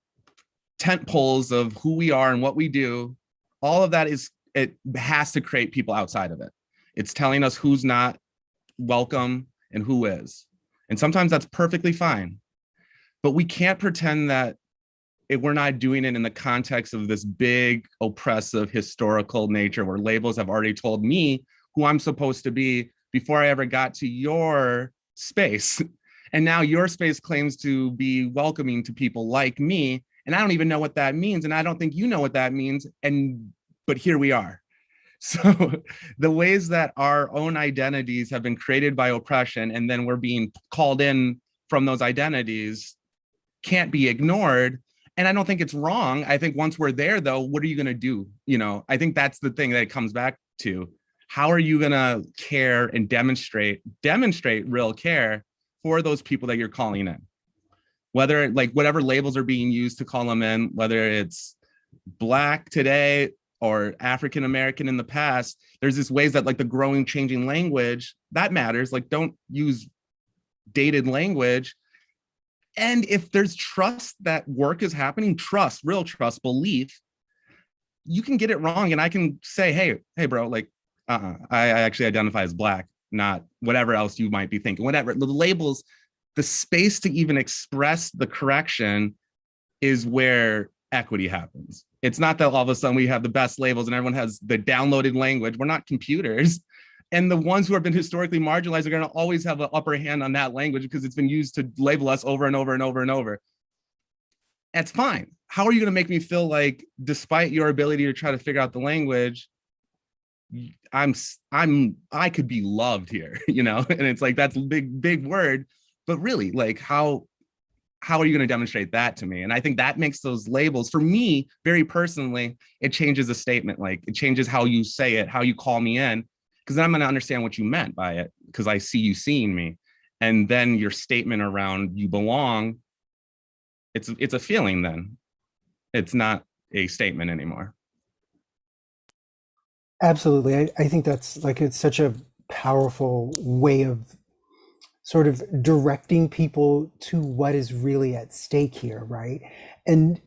S6: tent poles of who we are and what we do, all of that it has to create people outside of it. It's telling us who's not welcome and who is. And sometimes that's perfectly fine. But we can't pretend that we're not doing it in the context of this big oppressive historical nature where labels have already told me who I'm supposed to be before I ever got to your space. And now your space claims to be welcoming to people like me. And I don't even know what that means. And I don't think you know what that means. But here we are. So the ways that our own identities have been created by oppression, and then we're being called in from those identities, can't be ignored. And I don't think it's wrong. I think once we're there, though, what are you going to do? I think that's the thing that it comes back to. How are you going to care and demonstrate real care for those people that you're calling in? Whether whatever labels are being used to call them in, whether it's Black today or African American in the past, there's these ways that the growing, changing language, that matters. Don't use dated language. And if there's trust that work is happening, trust, real trust, belief, you can get it wrong. And I can say, hey, bro, I actually identify as Black, not whatever else you might be thinking, whatever. The labels, the space to even express the correction is where equity happens. It's not that all of a sudden we have the best labels and everyone has the downloaded language. We're not computers. And the ones who have been historically marginalized are going to always have an upper hand on that language because it's been used to label us over and over and over and over. That's fine. How are you going to make me feel like, despite your ability to try to figure out the language, I could be loved here, And it's that's a big word, but really, how are you going to demonstrate that to me? And I think that makes those labels, for me, very personally, it changes a statement. It changes how you say it, how you call me in, because then I'm going to understand what you meant by it, because I see you seeing me. And then your statement around you belong, it's a feeling then. It's not a statement anymore.
S3: Absolutely. I think that's it's such a powerful way of sort of directing people to what is really at stake here, right? And,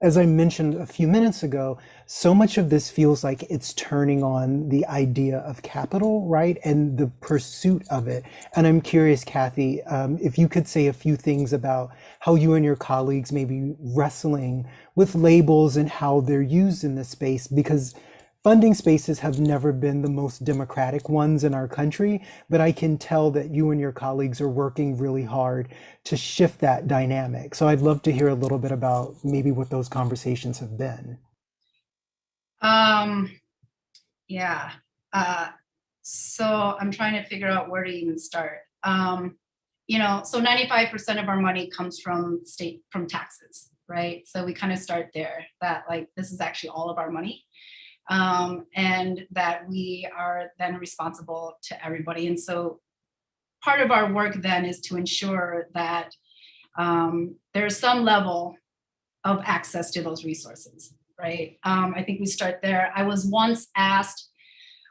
S3: as I mentioned a few minutes ago, so much of this feels like it's turning on the idea of capital, right? And the pursuit of it. And I'm curious, Kathy, if you could say a few things about how you and your colleagues may be wrestling with labels and how they're used in this space, because funding spaces have never been the most democratic ones in our country, but I can tell that you and your colleagues are working really hard to shift that dynamic. So I'd love to hear a little bit about maybe what those conversations have been.
S4: Yeah. So I'm trying to figure out where to even start. So 95% of our money comes from taxes, right? So we kind of start there, that this is actually all of our money. And that we are then responsible to everybody. And so part of our work then is to ensure that there's some level of access to those resources, right? I think we start there. I was once asked,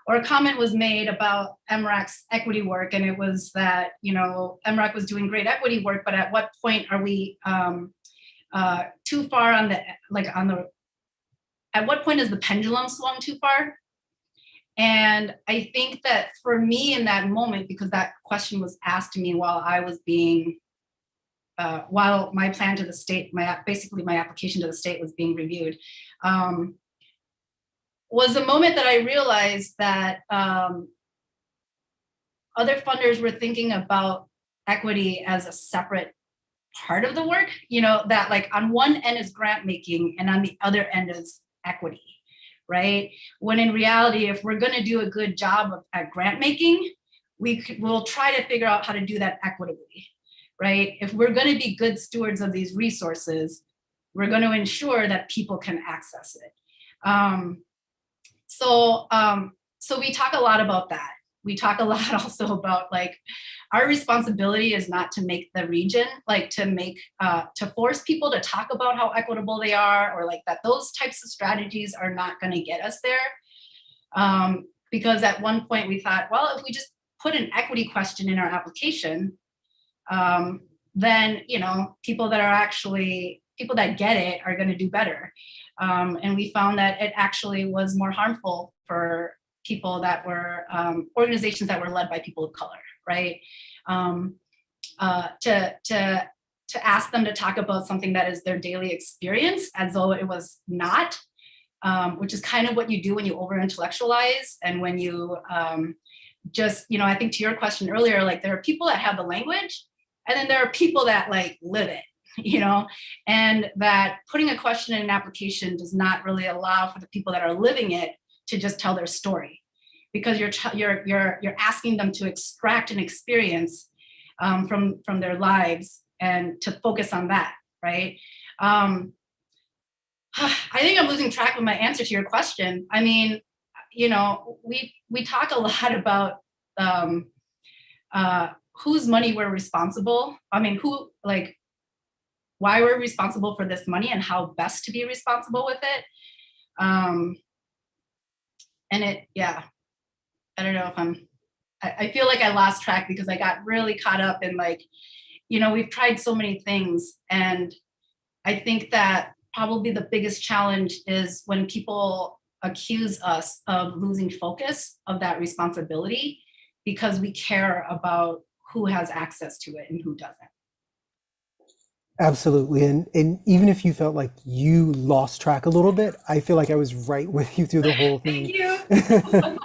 S4: or a comment was made about MRAC's equity work, and it was that, MRAC was doing great equity work, but at what point are we too far at what point is the pendulum swung too far? And I think that for me in that moment, because that question was asked to me while I was while my plan to the state, my application to the state was being reviewed, was a moment that I realized that other funders were thinking about equity as a separate part of the work, that on one end is grant making and on the other end is equity, right? When in reality, if we're going to do a good job at grant making, we'll try to figure out how to do that equitably, right? If we're going to be good stewards of these resources, we're going to ensure that people can access it. So we talk a lot about that. We talk a lot also about like our responsibility is not to make the region, like to force people to talk about how equitable they are, or like that those types of strategies are not going to get us there. Because at one point we thought, well, if we just put an equity question in our application, then, you know, people that get it are going to do better. And we found that it actually was more harmful for people that were organizations that were led by people of color, right? To ask them to talk about something that is their daily experience as though it was not, which is kind of what you do when you over intellectualize and when you just, you know, I think to your question earlier, like there are people that have the language and then there are people that like live it, you know, and that putting a question in an application does not really allow for the people that are living it to just tell their story, because you're asking them to extract an experience from their lives and to focus on that, right? I think I'm losing track of my answer to your question. I mean, you know, we talk a lot about whose money we're responsible. I mean, why we're responsible for this money and how best to be responsible with it. And I don't know if I feel like I lost track because I got really caught up in like, you know, we've tried so many things. And I think that probably the biggest challenge is when people accuse us of losing focus of that responsibility because we care about who has access to it and who doesn't.
S3: Absolutely. And even if you felt like you lost track a little bit, I feel like I was right with you through the whole thing.
S4: Thank you.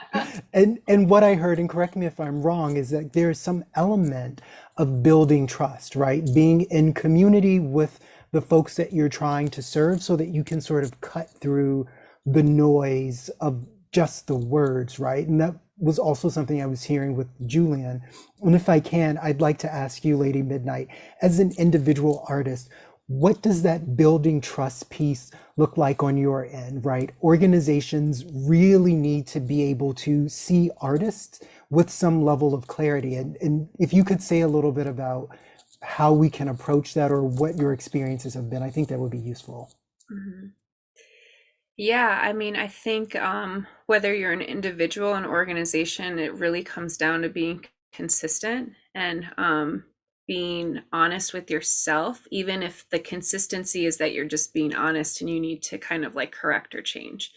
S3: And what I heard, and correct me if I'm wrong, is that there's some element of building trust, right? Being in community with the folks that you're trying to serve so that you can sort of cut through the noise of just the words, right? And that was also something I was hearing with Julian. And if I can, I'd like to ask you, Lady Midnight, as an individual artist, what does that building trust piece look like on your end, right? Organizations really need to be able to see artists with some level of clarity. And if you could say a little bit about how we can approach that or what your experiences have been, I think that would be useful.
S5: Mm-hmm. Yeah, I mean, I think whether you're an individual, an organization, it really comes down to being consistent and being honest with yourself, even if the consistency is that you're just being honest and you need to kind of like correct or change.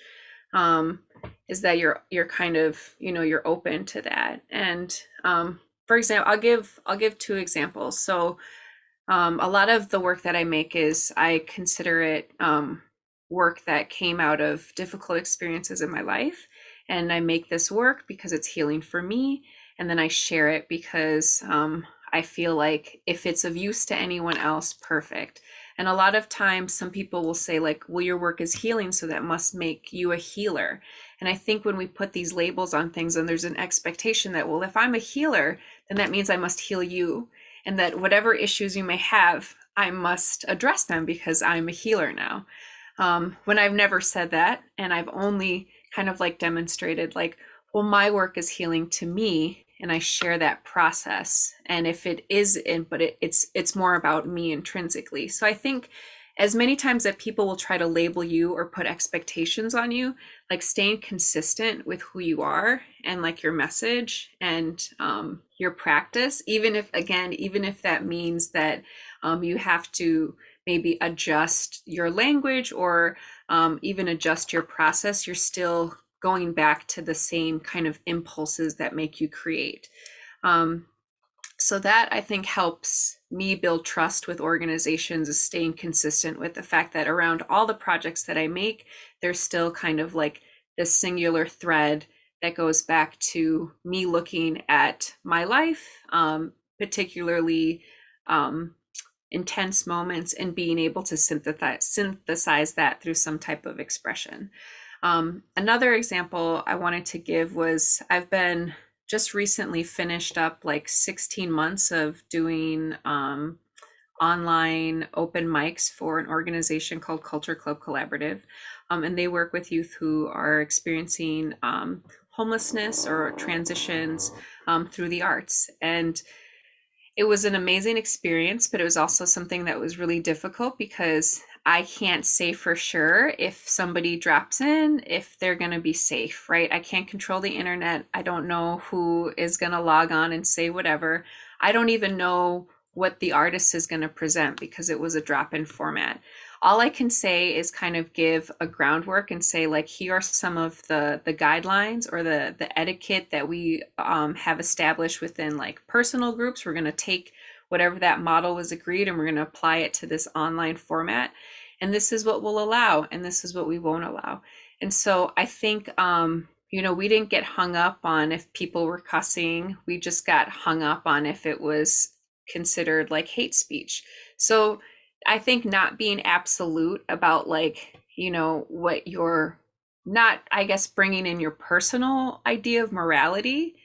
S5: Is that you're kind of, you know, you're open to that. And for example, I'll give two examples. So a lot of the work that I make is I consider it work that came out of difficult experiences in my life. And I make this work because it's healing for me. And then I share it because I feel like if it's of use to anyone else, perfect. And a lot of times some people will say like, well, your work is healing, so that must make you a healer. And I think when we put these labels on things and there's an expectation that, well, if I'm a healer, then that means I must heal you. And that whatever issues you may have, I must address them because I'm a healer now. When I've never said that, and I've only kind of like demonstrated like, well, my work is healing to me, and I share that process. And if it isn't, but it's more about me intrinsically. So I think as many times that people will try to label you or put expectations on you, like staying consistent with who you are and like your message and your practice, even if that means that you have to maybe adjust your language or even adjust your process, you're still going back to the same kind of impulses that make you create. So that I think helps me build trust with organizations, is staying consistent with the fact that around all the projects that I make, there's still kind of like this singular thread that goes back to me looking at my life, particularly intense moments, and being able to synthesize that through some type of expression. Another example I wanted to give was I've been just recently finished up like 16 months of doing online open mics for an organization called Culture Club Collaborative. And they work with youth who are experiencing homelessness or transitions through the arts. And it was an amazing experience, but it was also something that was really difficult because I can't say for sure if somebody drops in, if they're going to be safe, right? I can't control the internet. I don't know who is going to log on and say whatever. I don't even know what the artist is going to present because it was a drop-in format. All I can say is kind of give a groundwork and say, like, here are some of the guidelines or the etiquette that we have established within like personal groups. We're going to take whatever that model was agreed and we're going to apply it to this online format. And this is what we'll allow and this is what we won't allow. And so I think we didn't get hung up on if people were cussing. We just got hung up on if it was considered like hate speech. So I think not being absolute about like, what you're not, I guess, bringing in your personal idea of morality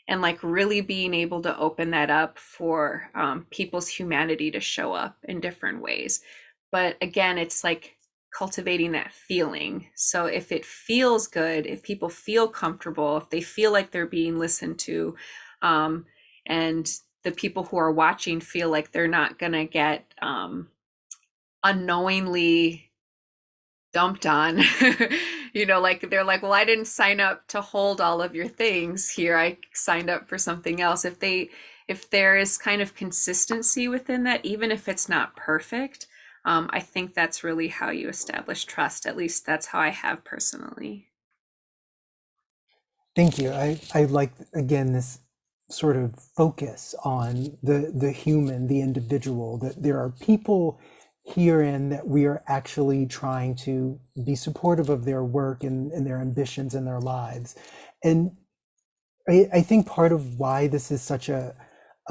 S5: and like really being able to open that up for people's humanity to show up in different ways. But again, it's like cultivating that feeling. So if it feels good, if people feel comfortable, if they feel like they're being listened to, and the people who are watching feel like they're not going to get unknowingly dumped on, like they're like, well, I didn't sign up to hold all of your things here. I signed up for something else. If there is kind of consistency within that, even if it's not perfect, I think that's really how you establish trust. At least that's how I have personally.
S3: Thank you. I like, again, this sort of focus on the human, the individual, that there are people herein that we are actually trying to be supportive of their work and their ambitions and their lives. And I think part of why this is such a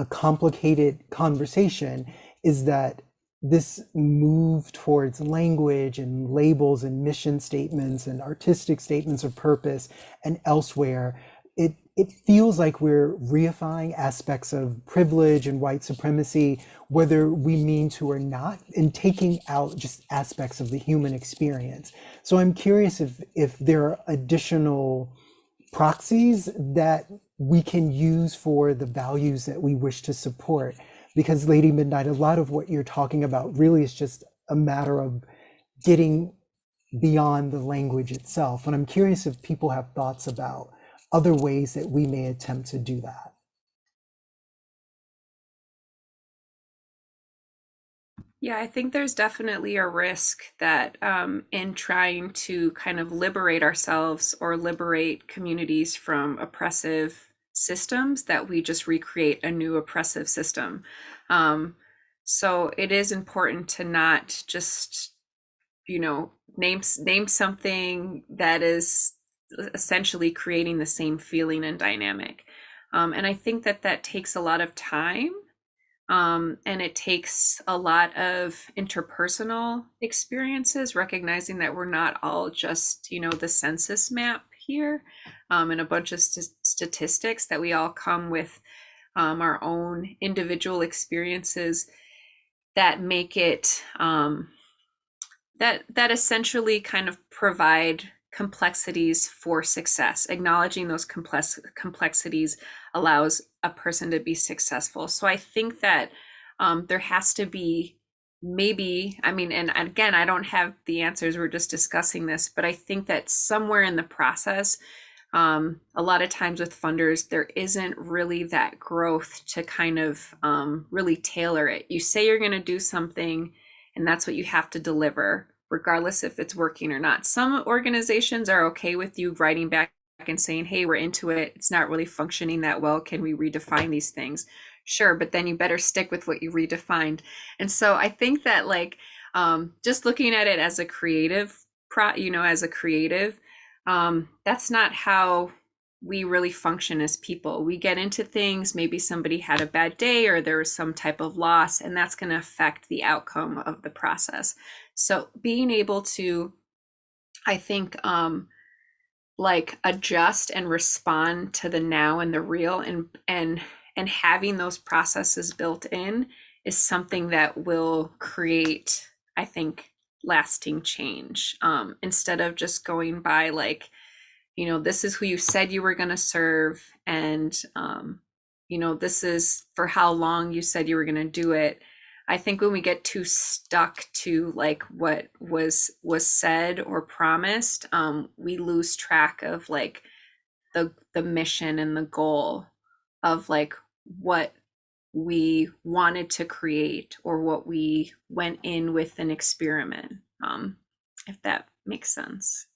S3: complicated conversation is that this move towards language and labels and mission statements and artistic statements of purpose and elsewhere, it feels like we're reifying aspects of privilege and white supremacy, whether we mean to or not, and taking out just aspects of the human experience. So I'm curious if there are additional proxies that we can use for the values that we wish to support. Because Lady Midnight, a lot of what you're talking about really is just a matter of getting beyond the language itself. And I'm curious if people have thoughts about other ways that we may attempt to do that.
S5: Yeah, I think there's definitely a risk that in trying to kind of liberate ourselves or liberate communities from oppressive systems, that we just recreate a new oppressive system. So it is important to not just, name something that is essentially creating the same feeling and dynamic. And I think that takes a lot of time. And it takes a lot of interpersonal experiences, recognizing that we're not all just, the census map here, and a bunch of statistics, that we all come with our own individual experiences that make it, that essentially kind of provide complexities for success. Acknowledging those complexities allows a person to be successful. So I think that there has to be maybe, and again, I don't have the answers, we're just discussing this, but I think that somewhere in the process, a lot of times with funders, there isn't really that growth to kind of really tailor it. You say you're going to do something and that's what you have to deliver, regardless if it's working or not. Some organizations are okay with you writing back and saying, hey, we're into it. It's not really functioning that well. Can we redefine these things? Sure, but then you better stick with what you redefined. And so I think that just looking at it as a creative, that's not how we really function as people. We get into things, maybe somebody had a bad day or there was some type of loss, and that's going to affect the outcome of the process. So being able to I think like adjust and respond to the now and the real, and having those processes built in is something that will create, I think, lasting change, instead of just going by like, this is who you said you were going to serve, and this is for how long you said you were going to do it. I think when we get too stuck to like what was said or promised, we lose track of like the mission and the goal of like what we wanted to create, or what we went in with an experiment, if that makes sense.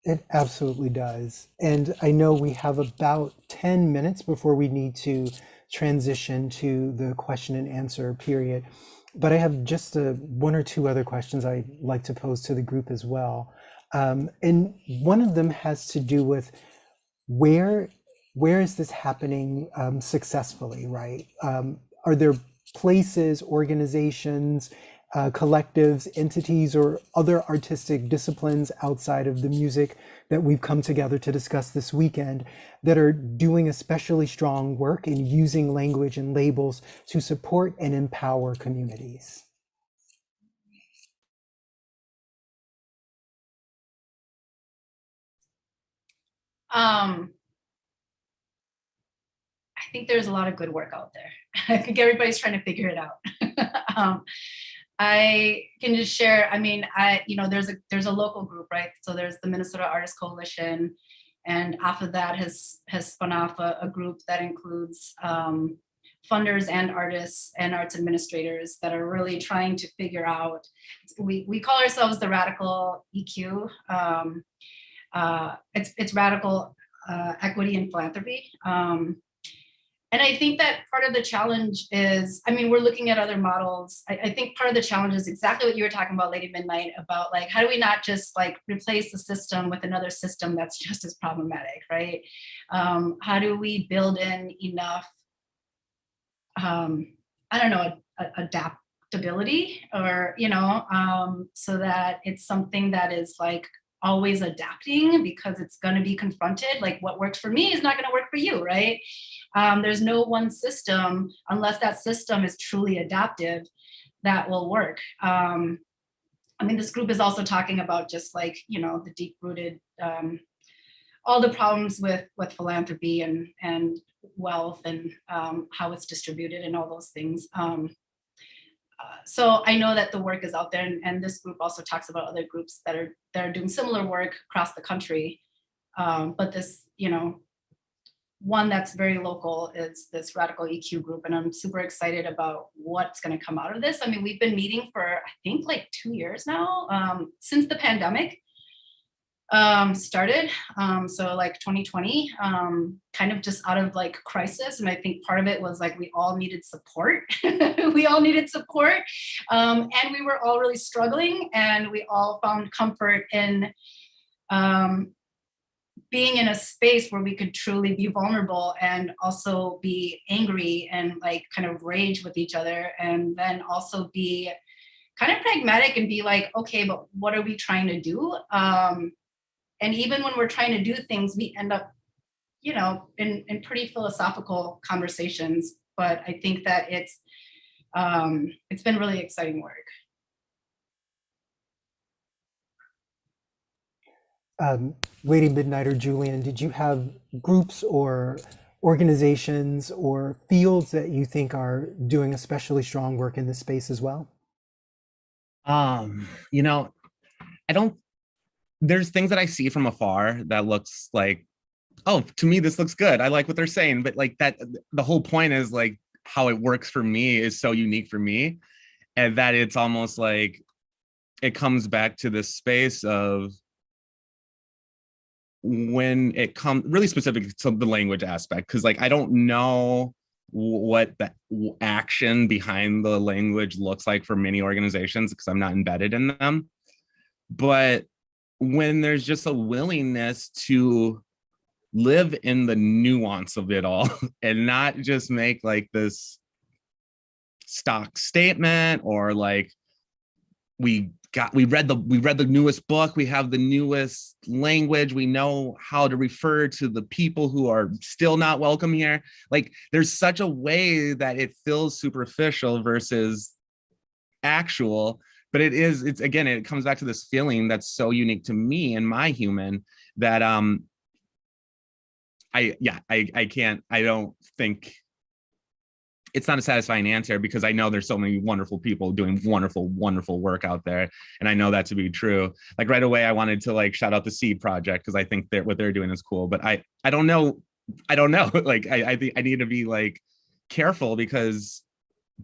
S3: It absolutely does. And I know we have about 10 minutes before we need to transition to the question and answer period. But I have just one or two other questions I'd like to pose to the group as well. And one of them has to do with where is this happening successfully, right? Are there places, organizations, collectives, entities, or other artistic disciplines outside of the music that we've come together to discuss this weekend that are doing especially strong work in using language and labels to support and empower communities?
S4: I think there's a lot of good work out there. I think everybody's trying to figure it out. I can just share, I mean, there's a local group, right? So there's the Minnesota Artists Coalition, and off of that has spun off a group that includes funders and artists and arts administrators that are really trying to figure out, we call ourselves the Radical EQ. It's radical equity and philanthropy. And I think that part of the challenge is, I mean, we're looking at other models. I think part of the challenge is exactly what you were talking about, Lady Midnight, about like, how do we not just like replace the system with another system that's just as problematic, right? How do we build in enough, adaptability, or, so that it's something that is like always adapting, because it's going to be confronted. Like what works for me is not going to work for you, right? There's no one system, unless that system is truly adaptive, that will work. I mean, this group is also talking about just like, the deep-rooted, all the problems with philanthropy and wealth, and how it's distributed and all those things. So I know that the work is out there, and this group also talks about other groups that are doing similar work across the country. But this, one that's very local is this Radical EQ group, and I'm super excited about what's going to come out of this. I mean, we've been meeting for, I think, like 2 years now, since the pandemic started. So like 2020, kind of just out of like crisis. And I think part of it was like, we all needed support. We all needed support. And we were all really struggling, and we all found comfort in being in a space where we could truly be vulnerable, and also be angry and like kind of rage with each other, and then also be kind of pragmatic and be like, okay, but what are we trying to do? And even when we're trying to do things, we end up, in pretty philosophical conversations. But I think that it's been really exciting work.
S3: Lady Midnight or Julian, did you have groups or organizations or fields that you think are doing especially strong work in this space as well?
S6: There's things that I see from afar that looks like, oh, to me, this looks good. I like what they're saying. But like that, the whole point is like how it works for me is so unique for me. And that it's almost like it comes back to this space of when it comes really specific to the language aspect. Cause like, I don't know what the action behind the language looks like for many organizations because I'm not embedded in them. But when there's just a willingness to live in the nuance of it all and not just make like this stock statement or like we read the newest book, we have the newest language, we know how to refer to the people who are still not welcome here. Like, there's such a way that it feels superficial versus actual, but it's again, it comes back to this feeling that's so unique to me and my human that I don't think it's not a satisfying answer, because I know there's so many wonderful people doing wonderful, wonderful work out there. And I know that to be true. Like, right away, I wanted to like shout out the Seed Project, because I think that what they're doing is cool, but I don't know. Like, I think I need to be like careful, because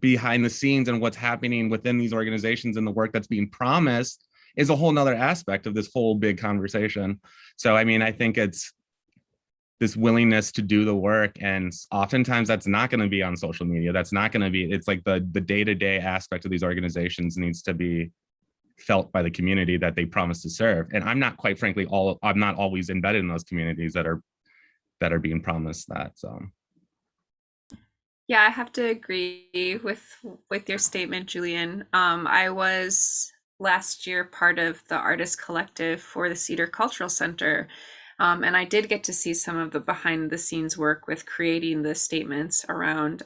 S6: behind the scenes and what's happening within these organizations and the work that's being promised is a whole nother aspect of this whole big conversation. So, I mean, I think it's this willingness to do the work, and oftentimes that's not going to be on social media. That's not going to be, it's like the day-to-day aspect of these organizations needs to be felt by the community that they promise to serve. And I'm not, quite frankly, I'm not always embedded in those communities that are being promised that. So
S5: Yeah, I have to agree with your statement, Julian. I was last year part of the artist collective for the Cedar Cultural Center. And I did get to see some of the behind the scenes work with creating the statements around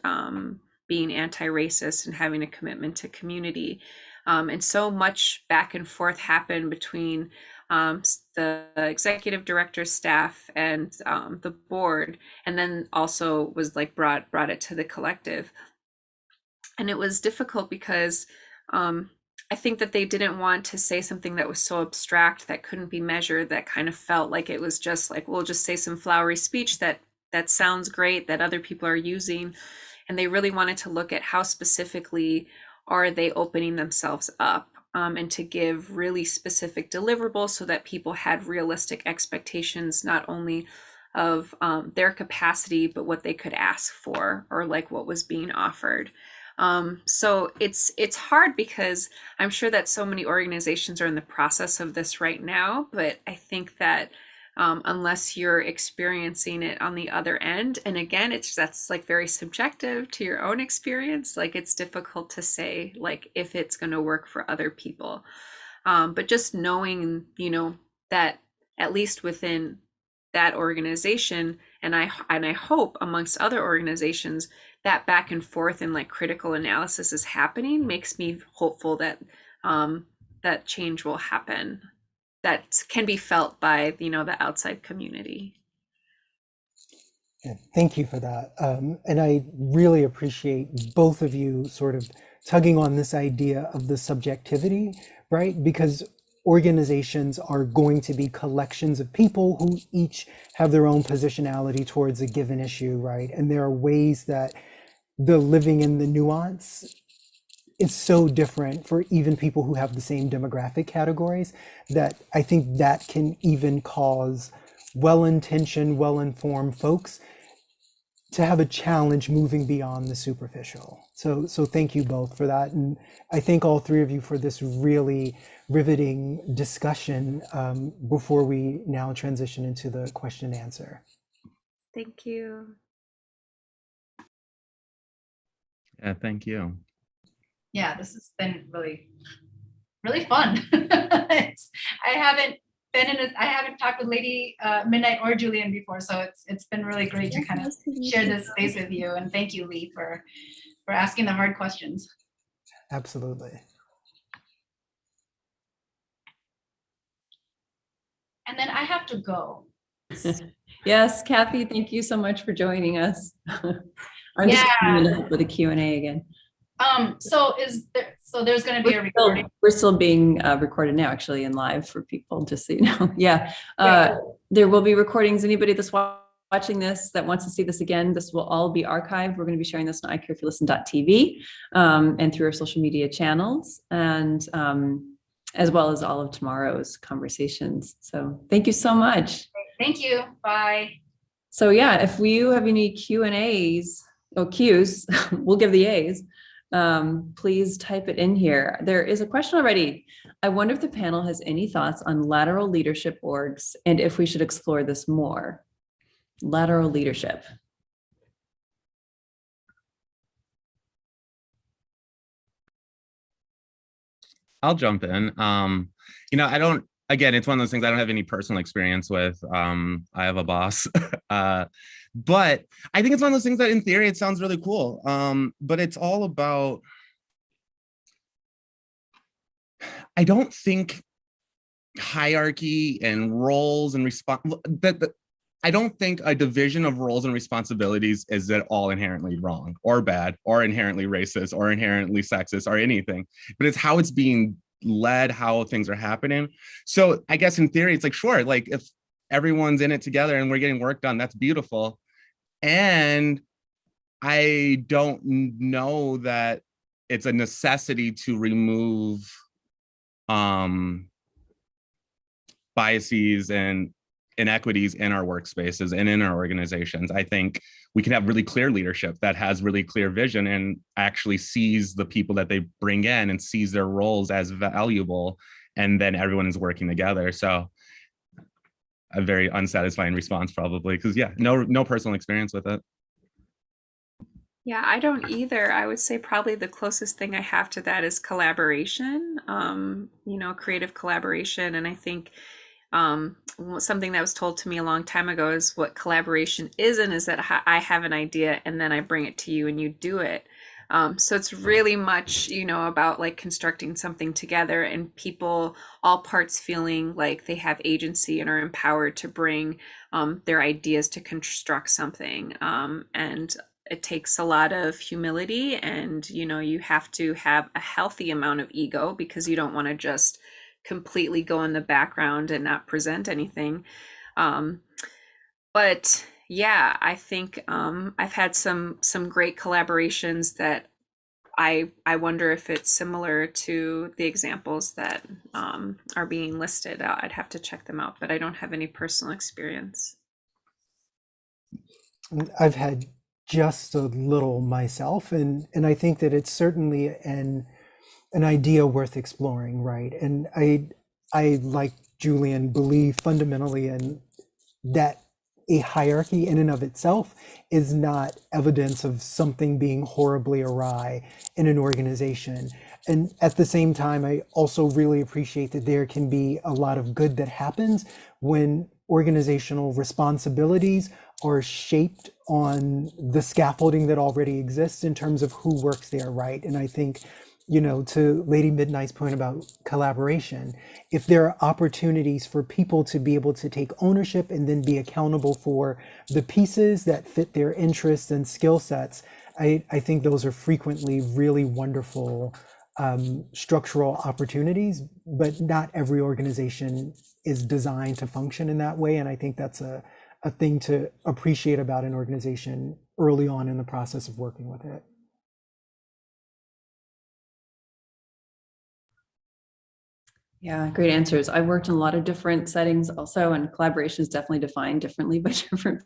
S5: being anti-racist and having a commitment to community. And so much back and forth happened between the executive director's staff and the board, and then also was like brought it to the collective. And it was difficult because I think that they didn't want to say something that was so abstract that couldn't be measured, that kind of felt like it was just like, we'll just say some flowery speech that sounds great, that other people are using. And they really wanted to look at how specifically are they opening themselves up, and to give really specific deliverables so that people had realistic expectations, not only of their capacity, but what they could ask for, or like what was being offered. So it's hard, because I'm sure that so many organizations are in the process of this right now, but I think that unless you're experiencing it on the other end, and again, that's like very subjective to your own experience, like it's difficult to say like if it's going to work for other people. But just knowing, that at least within that organization, and I hope amongst other organizations, that back and forth and like critical analysis is happening, makes me hopeful that that change will happen, that can be felt by the outside community.
S3: Yeah, thank you for that. And I really appreciate both of you sort of tugging on this idea of the subjectivity, right? Because organizations are going to be collections of people who each have their own positionality towards a given issue, right? And there are ways that the living in the nuance is so different for even people who have the same demographic categories, that I think that can even cause well-intentioned, well-informed folks to have a challenge moving beyond the superficial. So thank you both for that. And I thank all three of you for this really riveting discussion before we now transition into the question and answer.
S5: Thank you.
S6: yeah, thank you.
S4: Yeah, this has been really, really fun. I haven't talked with Lady Midnight or Julian before, so it's been really great to kind of share this space with you. And thank you, Lee, for asking the hard questions.
S3: Absolutely.
S4: And then I have to go.
S2: Yes, Kathy, thank you so much for joining us. I'm
S4: Yeah.
S2: just coming to help with the Q&A again.
S4: So there's going to be a recording.
S2: We're still being recorded now, actually, and live for people, just so you know. Yeah, there will be recordings. Anybody that's watching this that wants to see this again, this will all be archived. We're going to be sharing this on icareifyoulisten.tv and through our social media channels, and as well as all of tomorrow's conversations. So thank you so much.
S4: Thank you. Bye.
S2: So yeah, if you have any Q&As or Qs, we'll give the A's. Please type it in here. There is a question already. I wonder if the panel has any thoughts on lateral leadership orgs and if we should explore this more. Lateral leadership.
S6: I'll jump in. I don't, again, it's one of those things I don't have any personal experience with. I have a boss. But I think it's one of those things that in theory, it sounds really cool. But it's all about, I don't think hierarchy and roles and I don't think a division of roles and responsibilities is at all inherently wrong or bad or inherently racist or inherently sexist or anything, but it's how it's being led, how things are happening. So I guess in theory, it's like, sure, like if everyone's in it together and we're getting work done, that's beautiful. And I don't know that it's a necessity to remove biases and inequities in our workspaces and in our organizations. I think we can have really clear leadership that has really clear vision and actually sees the people that they bring in and sees their roles as valuable, and then everyone is working together. So a very unsatisfying response probably, because yeah, no personal experience with it.
S5: Yeah, I don't either. I would say probably the closest thing I have to that is collaboration, creative collaboration. And I think something that was told to me a long time ago is what collaboration isn't, is that I have an idea and then I bring it to you and you do it. So it's really much, about like constructing something together and people, all parts feeling like they have agency and are empowered to bring their ideas to construct something. And it takes a lot of humility, and you have to have a healthy amount of ego because you don't want to just completely go in the background and not present anything. But yeah, I think I've had some great collaborations that I wonder if it's similar to the examples that are being listed. I'd have to check them out, but I don't have any personal experience.
S3: I've had just a little myself, and I think that it's certainly an idea worth exploring, right? And I like Julian believe fundamentally in that a hierarchy in and of itself is not evidence of something being horribly awry in an organization. And at the same time, I also really appreciate that there can be a lot of good that happens when organizational responsibilities are shaped on the scaffolding that already exists in terms of who works there, right? And I think, to Lady Midnight's point about collaboration, if there are opportunities for people to be able to take ownership and then be accountable for the pieces that fit their interests and skill sets, I think those are frequently really wonderful structural opportunities, but not every organization is designed to function in that way. And I think that's a thing to appreciate about an organization early on in the process of working with it.
S2: Yeah, great answers. I've worked in a lot of different settings also, and collaboration is definitely defined differently by different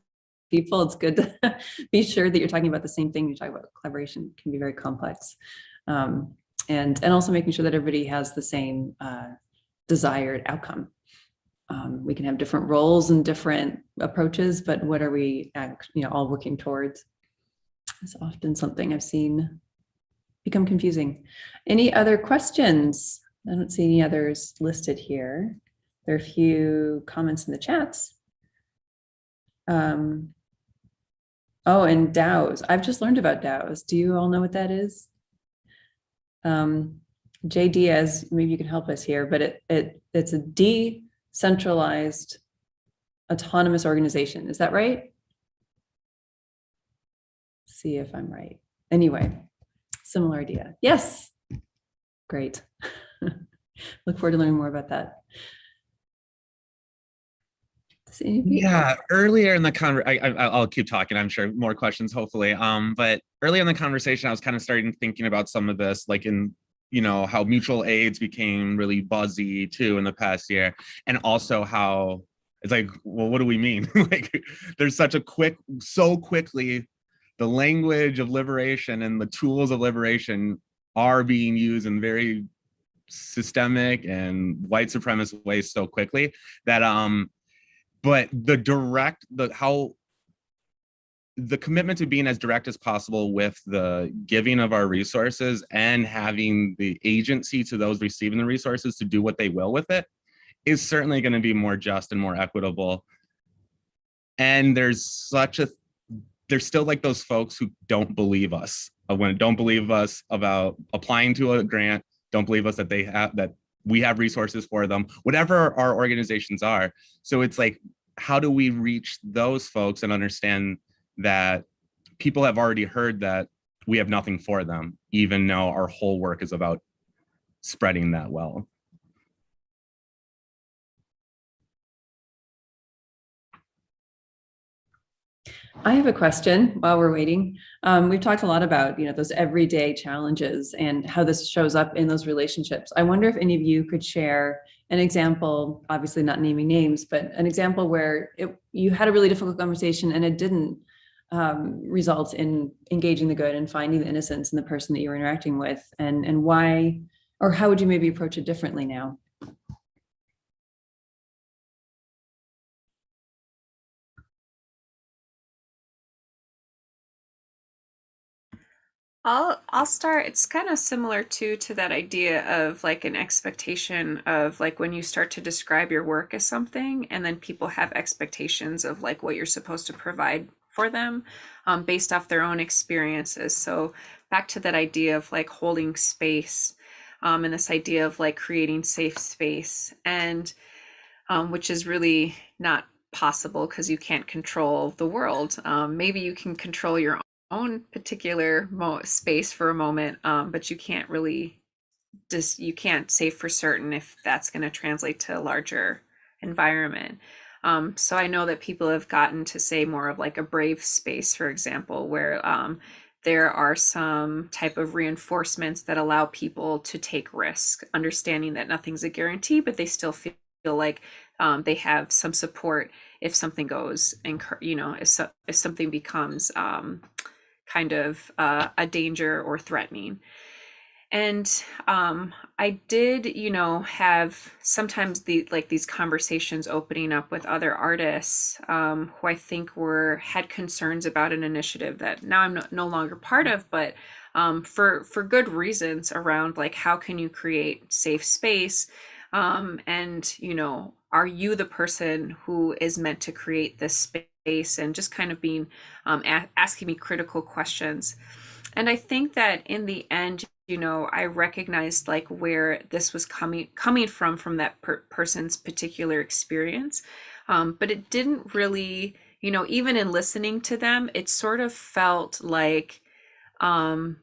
S2: people. It's good to be sure that you're talking about the same thing. You talk about collaboration can be very complex. And also making sure that everybody has the same desired outcome. We can have different roles and different approaches, but what are we all working towards? It's often something I've seen become confusing. Any other questions? I don't see any others listed here. There are a few comments in the chats. Oh, and DAOs. I've just learned about DAOs. Do you all know what that is? Jay Diaz, maybe you can help us here, but it's a decentralized autonomous organization. Is that right? See if I'm right. Anyway, similar idea. Yes. Great. Look forward to learning more about that.
S6: Yeah, earlier in the I'll keep talking. I'm sure more questions, hopefully. But earlier in the conversation, I was kind of starting thinking about some of this, like in how mutual aids became really buzzy too in the past year, and also how it's like, well, what do we mean? Like, there's so quickly, the language of liberation and the tools of liberation are being used in very systemic and white supremacist ways so quickly that but how the commitment to being as direct as possible with the giving of our resources and having the agency to those receiving the resources to do what they will with it is certainly going to be more just and more equitable. And there's still like those folks who don't believe us don't believe us about applying to a grant, don't believe us that we have resources for them, whatever our organizations are. So it's like, how do we reach those folks and understand that people have already heard that we have nothing for them, even though our whole work is about spreading that well?
S2: I have a question while we're waiting. We've talked a lot about, those everyday challenges and how this shows up in those relationships. I wonder if any of you could share an example, obviously not naming names, but an example where you had a really difficult conversation and it didn't result in engaging the good and finding the innocence in the person that you were interacting with, and why, or how would you maybe approach it differently now?
S5: I'll start. It's kind of similar to that idea of like an expectation of like when you start to describe your work as something, and then people have expectations of like what you're supposed to provide for them based off their own experiences. So back to that idea of like holding space and this idea of like creating safe space, and which is really not possible because you can't control the world. Maybe you can control your own particular space for a moment, but you can't really you can't say for certain if that's going to translate to a larger environment. So I know that people have gotten to say more of like a brave space, for example, where there are some type of reinforcements that allow people to take risk, understanding that nothing's a guarantee, but they still feel like they have some support if something goes, and if something becomes kind of a danger or threatening. And I did, have sometimes these conversations opening up with other artists who I think had concerns about an initiative that now I'm no longer part of, but for good reasons around like, how can you create safe space? And, are you the person who is meant to create this space? And just kind of being asking me critical questions. And I think that in the end, I recognized like where this was coming from that person's particular experience. But it didn't really, even in listening to them, it sort of felt like that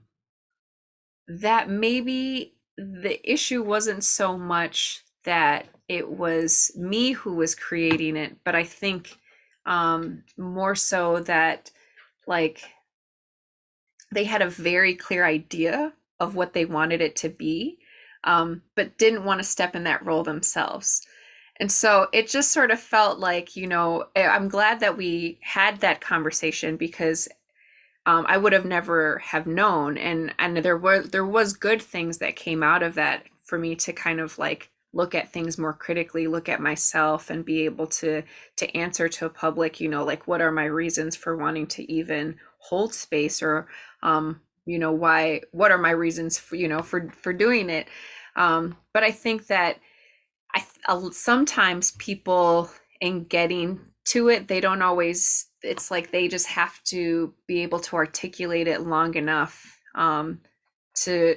S5: maybe the issue wasn't so much that it was me who was creating it, but I think more so that like they had a very clear idea of what they wanted it to be, but didn't want to step in that role themselves. And so it just sort of felt like, I'm glad that we had that conversation, because I would have never have known. And there was good things that came out of that for me to kind of like look at things more critically, look at myself, and be able to answer to a public, like, what are my reasons for wanting to even hold space, or what are my reasons for doing it. But I think that sometimes people, in getting to it, they don't always, it's like they just have to be able to articulate it long enough to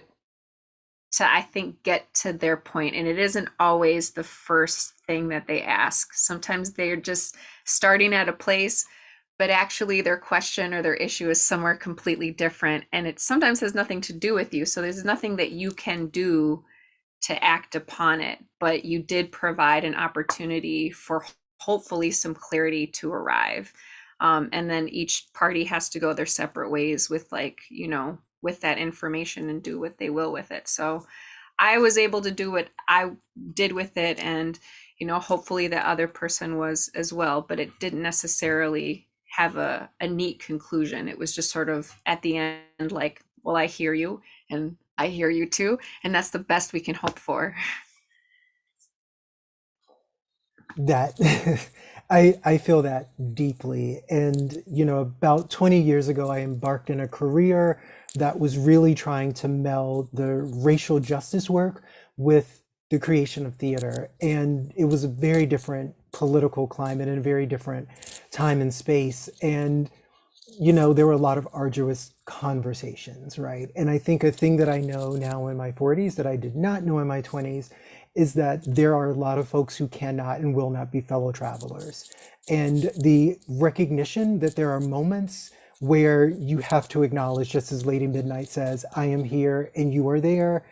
S5: I think get to their point. And it isn't always the first thing that they ask. Sometimes they're just starting at a place, but actually their question or their issue is somewhere completely different, and it sometimes has nothing to do with you. So there's nothing that you can do to act upon it, but you did provide an opportunity for hopefully some clarity to arrive. And then each party has to go their separate ways with with that information and do what they will with it. So I was able to do what I did with it, and hopefully the other person was as well, but it didn't necessarily have a neat conclusion. It was just sort of at the end like, well, I hear you and I hear you too, and that's the best we can hope for.
S3: That I feel that deeply. And, about 20 years ago, I embarked in a career that was really trying to meld the racial justice work with the creation of theater. And it was a very different political climate and a very different time and space. And, there were a lot of arduous conversations, right? And I think a thing that I know now in my 40s that I did not know in my 20s is that there are a lot of folks who cannot and will not be fellow travelers. And the recognition that there are moments where you have to acknowledge, just as Lady Midnight says, I am here and you are there,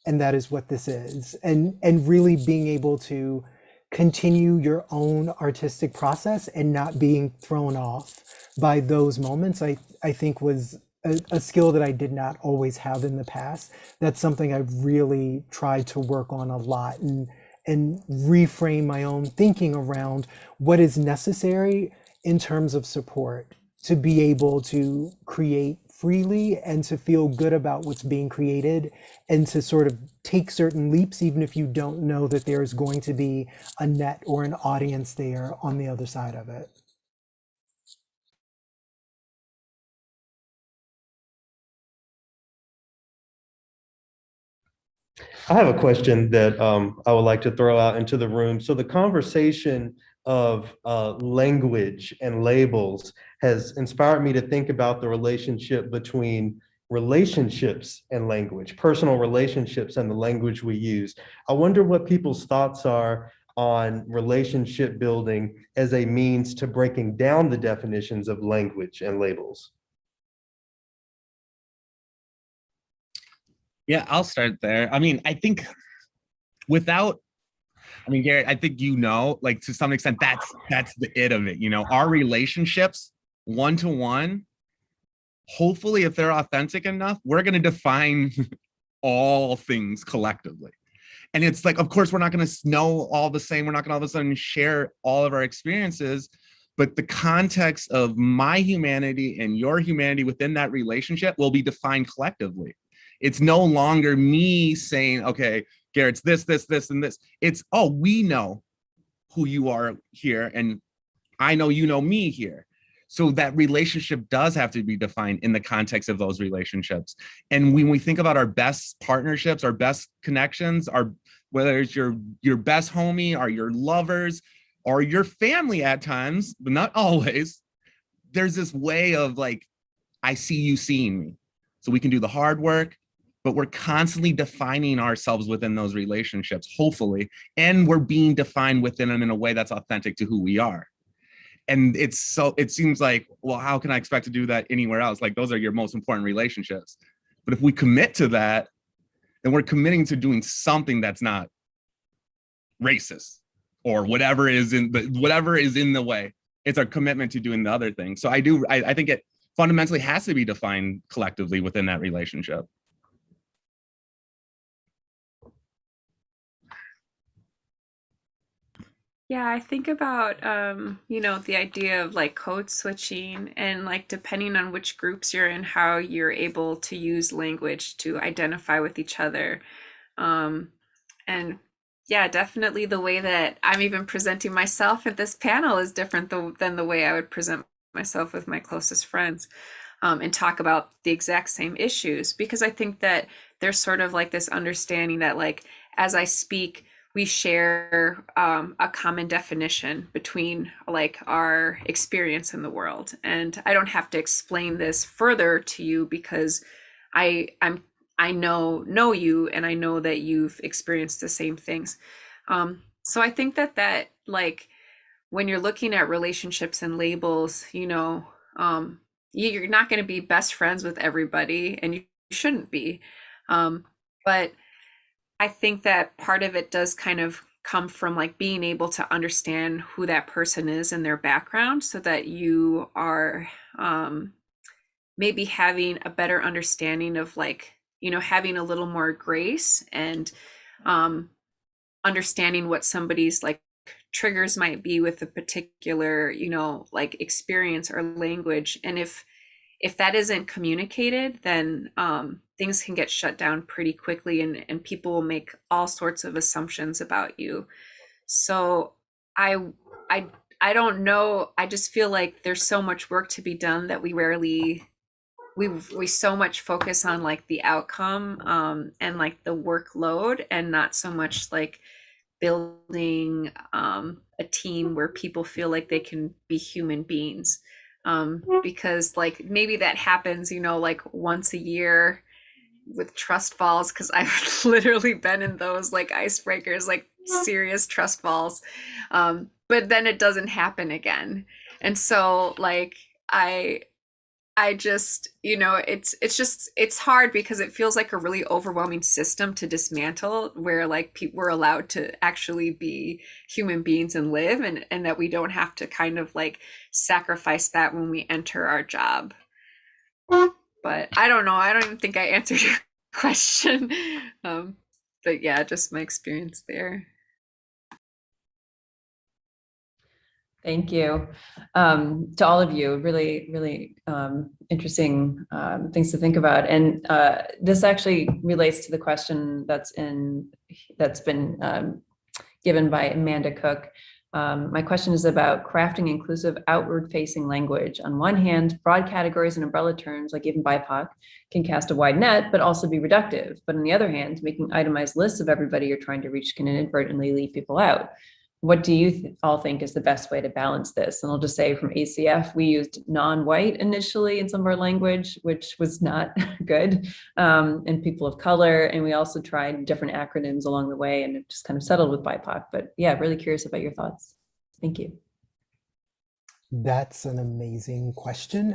S3: and that is what this is. And really being able to continue your own artistic process and not being thrown off by those moments, I think was a skill that I did not always have in the past. That's something I've really tried to work on a lot and reframe my own thinking around what is necessary in terms of support to be able to create freely and to feel good about what's being created and to sort of take certain leaps, even if you don't know that there's going to be a net or an audience there on the other side of it.
S1: I have a question that I would like to throw out into the room. So the conversation of language and labels has inspired me to think about the relationship between relationships and language, personal relationships and the language we use. I wonder what people's thoughts are on relationship building as a means to breaking down the definitions of language and labels.
S6: Yeah, I'll start there. I mean, I think Garrett, I think like to some extent, that's the it of it. Our relationships, one-to-one, hopefully, if they're authentic enough, we're going to define all things collectively. And it's like, of course, we're not going to know all the same. We're not going to all of a sudden share all of our experiences. But the context of my humanity and your humanity within that relationship will be defined collectively. It's no longer me saying, okay, Garrett's this, and this. It's, oh, we know who you are here, and I know you know me here. So that relationship does have to be defined in the context of those relationships. And when we think about our best partnerships, our best connections, whether it's your best homie or your lovers or your family at times, but not always, there's this way of like, I see you seeing me. So we can do the hard work, but we're constantly defining ourselves within those relationships, hopefully, and we're being defined within them in a way that's authentic to who we are. And it seems like, well, how can I expect to do that anywhere else? Like, those are your most important relationships. But if we commit to that, then we're committing to doing something that's not racist or whatever is in the way. It's our commitment to doing the other thing. So I think it fundamentally has to be defined collectively within that relationship.
S5: Yeah, I think about the idea of like code switching and like depending on which groups you're in, how you're able to use language to identify with each other. And yeah, definitely the way that I'm even presenting myself at this panel is different than the way I would present myself with my closest friends, and talk about the exact same issues, because I think that there's sort of like this understanding that like as I speak, we share a common definition between like our experience in the world, and I don't have to explain this further to you because I know you, and I know that you've experienced the same things. So I think that like when you're looking at relationships and labels, you're not going to be best friends with everybody, and you shouldn't be. But I think that part of it does kind of come from like being able to understand who that person is and their background, so that you are maybe having a better understanding of like, having a little more grace and understanding what somebody's like triggers might be with a particular, like experience or language. And if that isn't communicated, then things can get shut down pretty quickly, and people will make all sorts of assumptions about you. So I I don't know. I just feel like there's so much work to be done that we so much focus on like the outcome and like the workload, and not so much like building a team where people feel like they can be human beings. Because like maybe that happens, like once a year with trust falls, because I've literally been in those like icebreakers, like serious trust falls. But then it doesn't happen again. And so like I just, it's hard because it feels like a really overwhelming system to dismantle, where like we're allowed to actually be human beings and live, and that we don't have to kind of like sacrifice that when we enter our job. But I don't know. I don't even think I answered your question. But yeah, just my experience there.
S2: Thank you to all of you. Really, really interesting things to think about. And this actually relates to the question that's been given by Amanda Cook. My question is about crafting inclusive outward-facing language. On one hand, broad categories and umbrella terms, like even BIPOC, can cast a wide net, but also be reductive. But on the other hand, making itemized lists of everybody you're trying to reach can inadvertently leave people out. What do you all think is the best way to balance this? And I'll just say from ACF, we used non-white initially in some of our language, which was not good, and people of color. And we also tried different acronyms along the way, and it just kind of settled with BIPOC. But yeah, really curious about your thoughts. Thank you.
S3: That's an amazing question.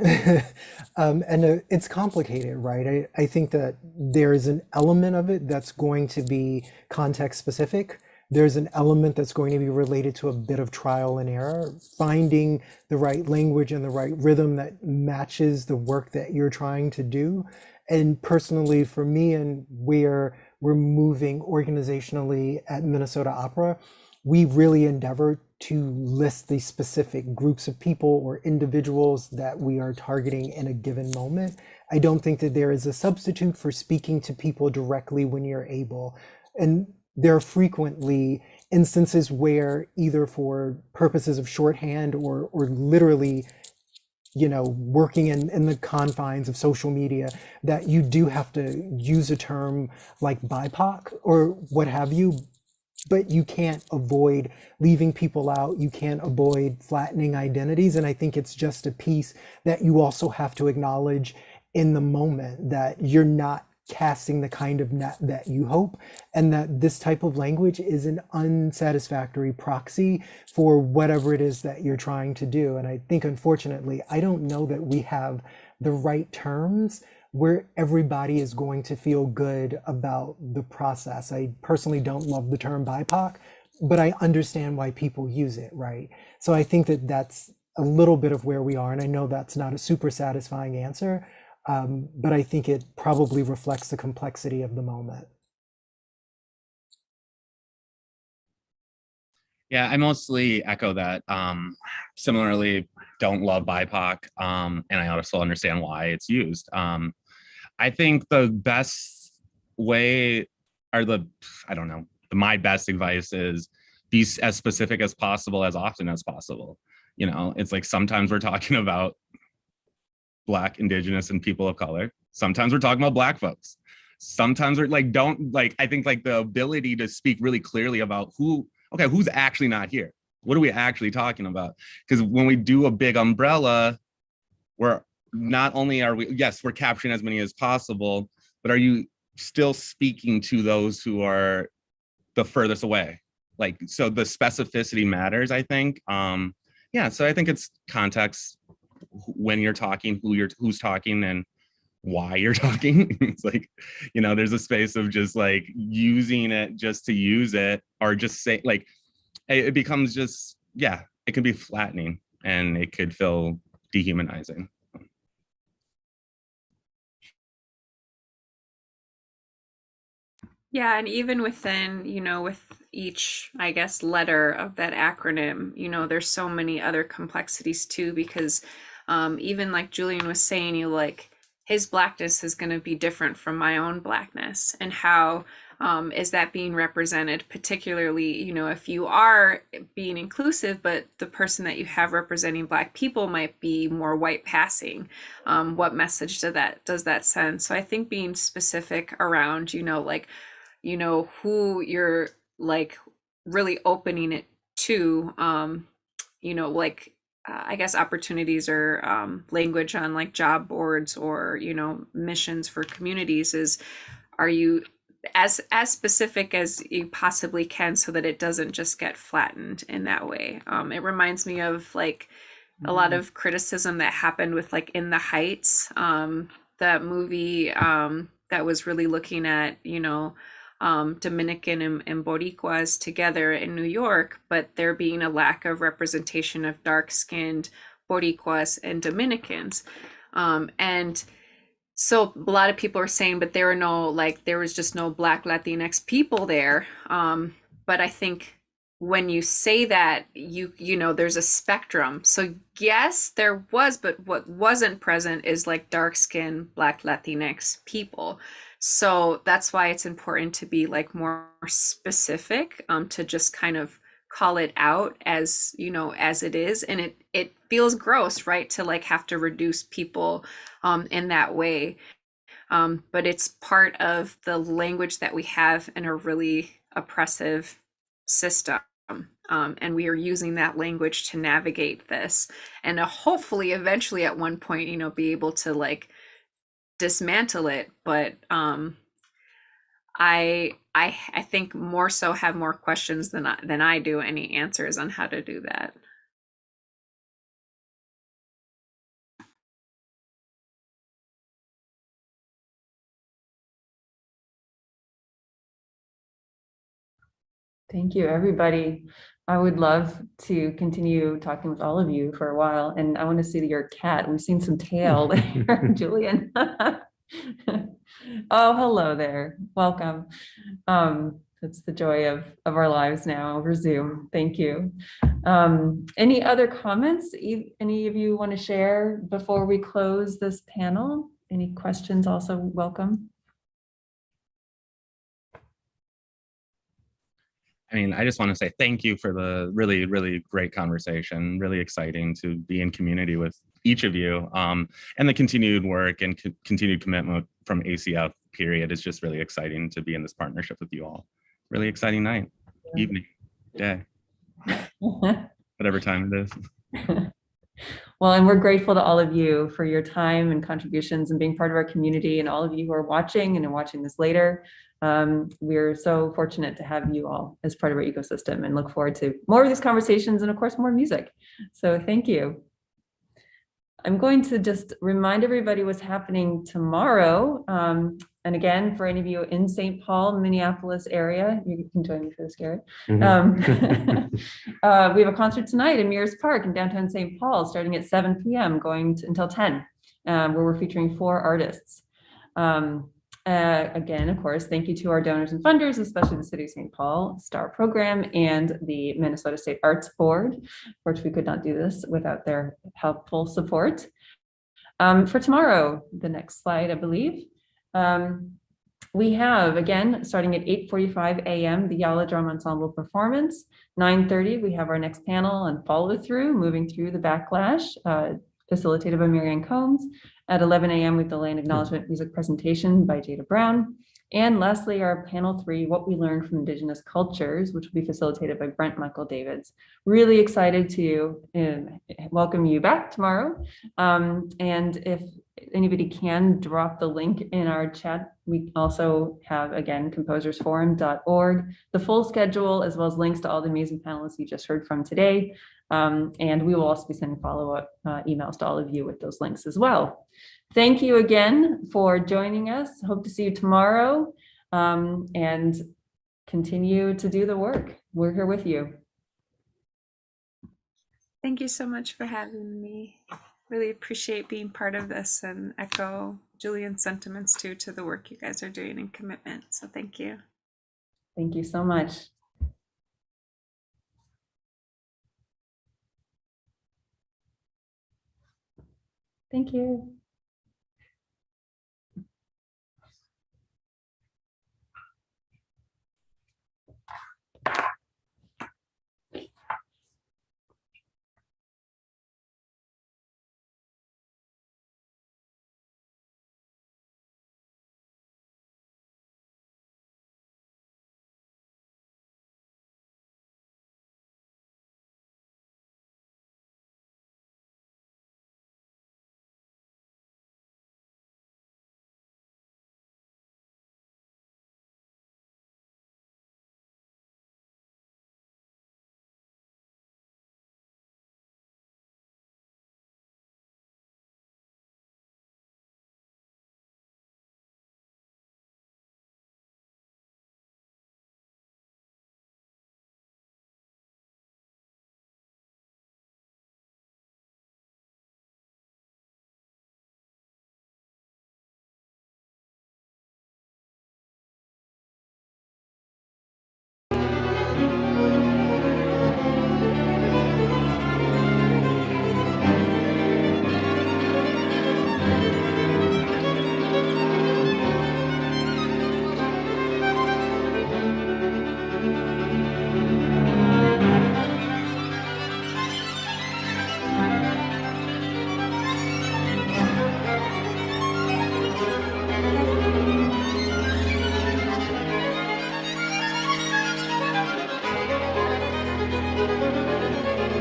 S3: It's complicated, right? I think that there is an element of it that's going to be context specific. There's an element that's going to be related to a bit of trial and error, finding the right language and the right rhythm that matches the work that you're trying to do. And personally, for me, and where we're moving organizationally at Minnesota Opera, we really endeavor to list the specific groups of people or individuals that we are targeting in a given moment. I don't think that there is a substitute for speaking to people directly when you're able. And there are frequently instances where, either for purposes of shorthand or literally, working in the confines of social media, that you do have to use a term like BIPOC or what have you, but you can't avoid leaving people out. You can't avoid flattening identities. And I think it's just a piece that you also have to acknowledge in the moment, that you're not casting the kind of net that you hope, and that this type of language is an unsatisfactory proxy for whatever it is that you're trying to do. And I think, unfortunately, I don't know that we have the right terms where everybody is going to feel good about the process. I personally don't love the term BIPOC, but I understand why people use it, right? So I think that that's a little bit of where we are. And I know that's not a super satisfying answer, but I think it probably reflects the complexity of the moment.
S6: Yeah, I mostly echo that. Similarly, don't love BIPOC, and I also understand why it's used. I think the best way, or my best advice is be as specific as possible, as often as possible. It's like sometimes we're talking about Black, Indigenous, and people of color. Sometimes we're talking about Black folks. Sometimes we're like, I think like the ability to speak really clearly about who's actually not here. What are we actually talking about? Because when we do a big umbrella, we're not only we're capturing as many as possible, but are you still speaking to those who are the furthest away? Like, so the specificity matters, I think. So I think it's context, when you're talking, who's talking, and why you're talking. It's like, there's a space of just like using it just to use it, or just say, like, it becomes just, it can be flattening and it could feel dehumanizing.
S5: Yeah, and even within, with each, I guess, letter of that acronym, there's so many other complexities too, because even like Julian was saying, his Blackness is going to be different from my own Blackness, and how Is that being represented? Particularly, if you are being inclusive, but the person that you have representing Black people might be more white passing. What message does that send? So I think being specific around, who you're like really opening it to, I guess opportunities or language on like job boards or missions for communities is, are you as specific as you possibly can so that it doesn't just get flattened in that way. It reminds me of like a lot of criticism that happened with like In the Heights, that movie that was really looking at Dominican and Boricuas together in New York, but there being a lack of representation of dark-skinned Boricuas and Dominicans. And so a lot of people are saying, but there was just no Black Latinx people there. But I think when you say that, there's a spectrum. So yes, there was, but what wasn't present is like dark-skinned Black Latinx people. So that's why it's important to be like more specific, to just kind of call it out as as it is. And it feels gross, right, to like have to reduce people in that way, but it's part of the language that we have in a really oppressive system, and we are using that language to navigate this, and hopefully eventually at one point be able to like dismantle it. But I think more so have more questions than I do any answers on how to do that.
S2: Thank you, everybody. I would love to continue talking with all of you for a while, and I want to see your cat. We've seen some tail there, Julian. Oh, hello there. Welcome. It's the joy of our lives now over Zoom. Thank you. Any other comments any of you want to share before we close this panel? Any questions also welcome?
S6: I mean, I just want to say thank you for the really, really great conversation. Really exciting to be in community with each of you, and the continued work and continued commitment from ACF period. It's just really exciting to be in this partnership with you all. Really exciting night, evening, day, whatever time it is.
S2: Well, and we're grateful to all of you for your time and contributions and being part of our community, and all of you who are watching and are watching this later. We're so fortunate to have you all as part of our ecosystem, and look forward to more of these conversations and of course more music. So thank you. I'm going to just remind everybody what's happening tomorrow. And again, for any of you in St. Paul, Minneapolis area, you can join me for this, Garrett. We have a concert tonight in Mears Park in downtown St. Paul, starting at 7 p.m., going until 10, where we're featuring 4 artists. Again, of course, thank you to our donors and funders, especially the City of St. Paul STAR program and the Minnesota State Arts Board, which we could not do this without their helpful support. For tomorrow, the next slide, I believe, we have, again, starting at 8:45 a.m., the Yala Drum Ensemble performance. 9:30, we have our next panel on follow through, moving through the backlash, facilitated by Marianne Combs. At 11 a.m., we have the Land Acknowledgement Music presentation by Jada Brown. And lastly, our panel 3, What We Learned from Indigenous Cultures, which will be facilitated by Brent Michael Davids. Really excited to welcome you back tomorrow. And if anybody can drop the link in our chat, we also have, again, composersforum.org, the full schedule, as well as links to all the amazing panelists you just heard from today. And we will also be sending follow-up emails to all of you with those links as well. Thank you again for joining us. Hope to see you tomorrow, and continue to do the work. We're here with you.
S5: Thank you so much for having me. Really appreciate being part of this, and echo Julian's sentiments too to the work you guys are doing and commitment. So thank you.
S2: Thank you so much. Thank you.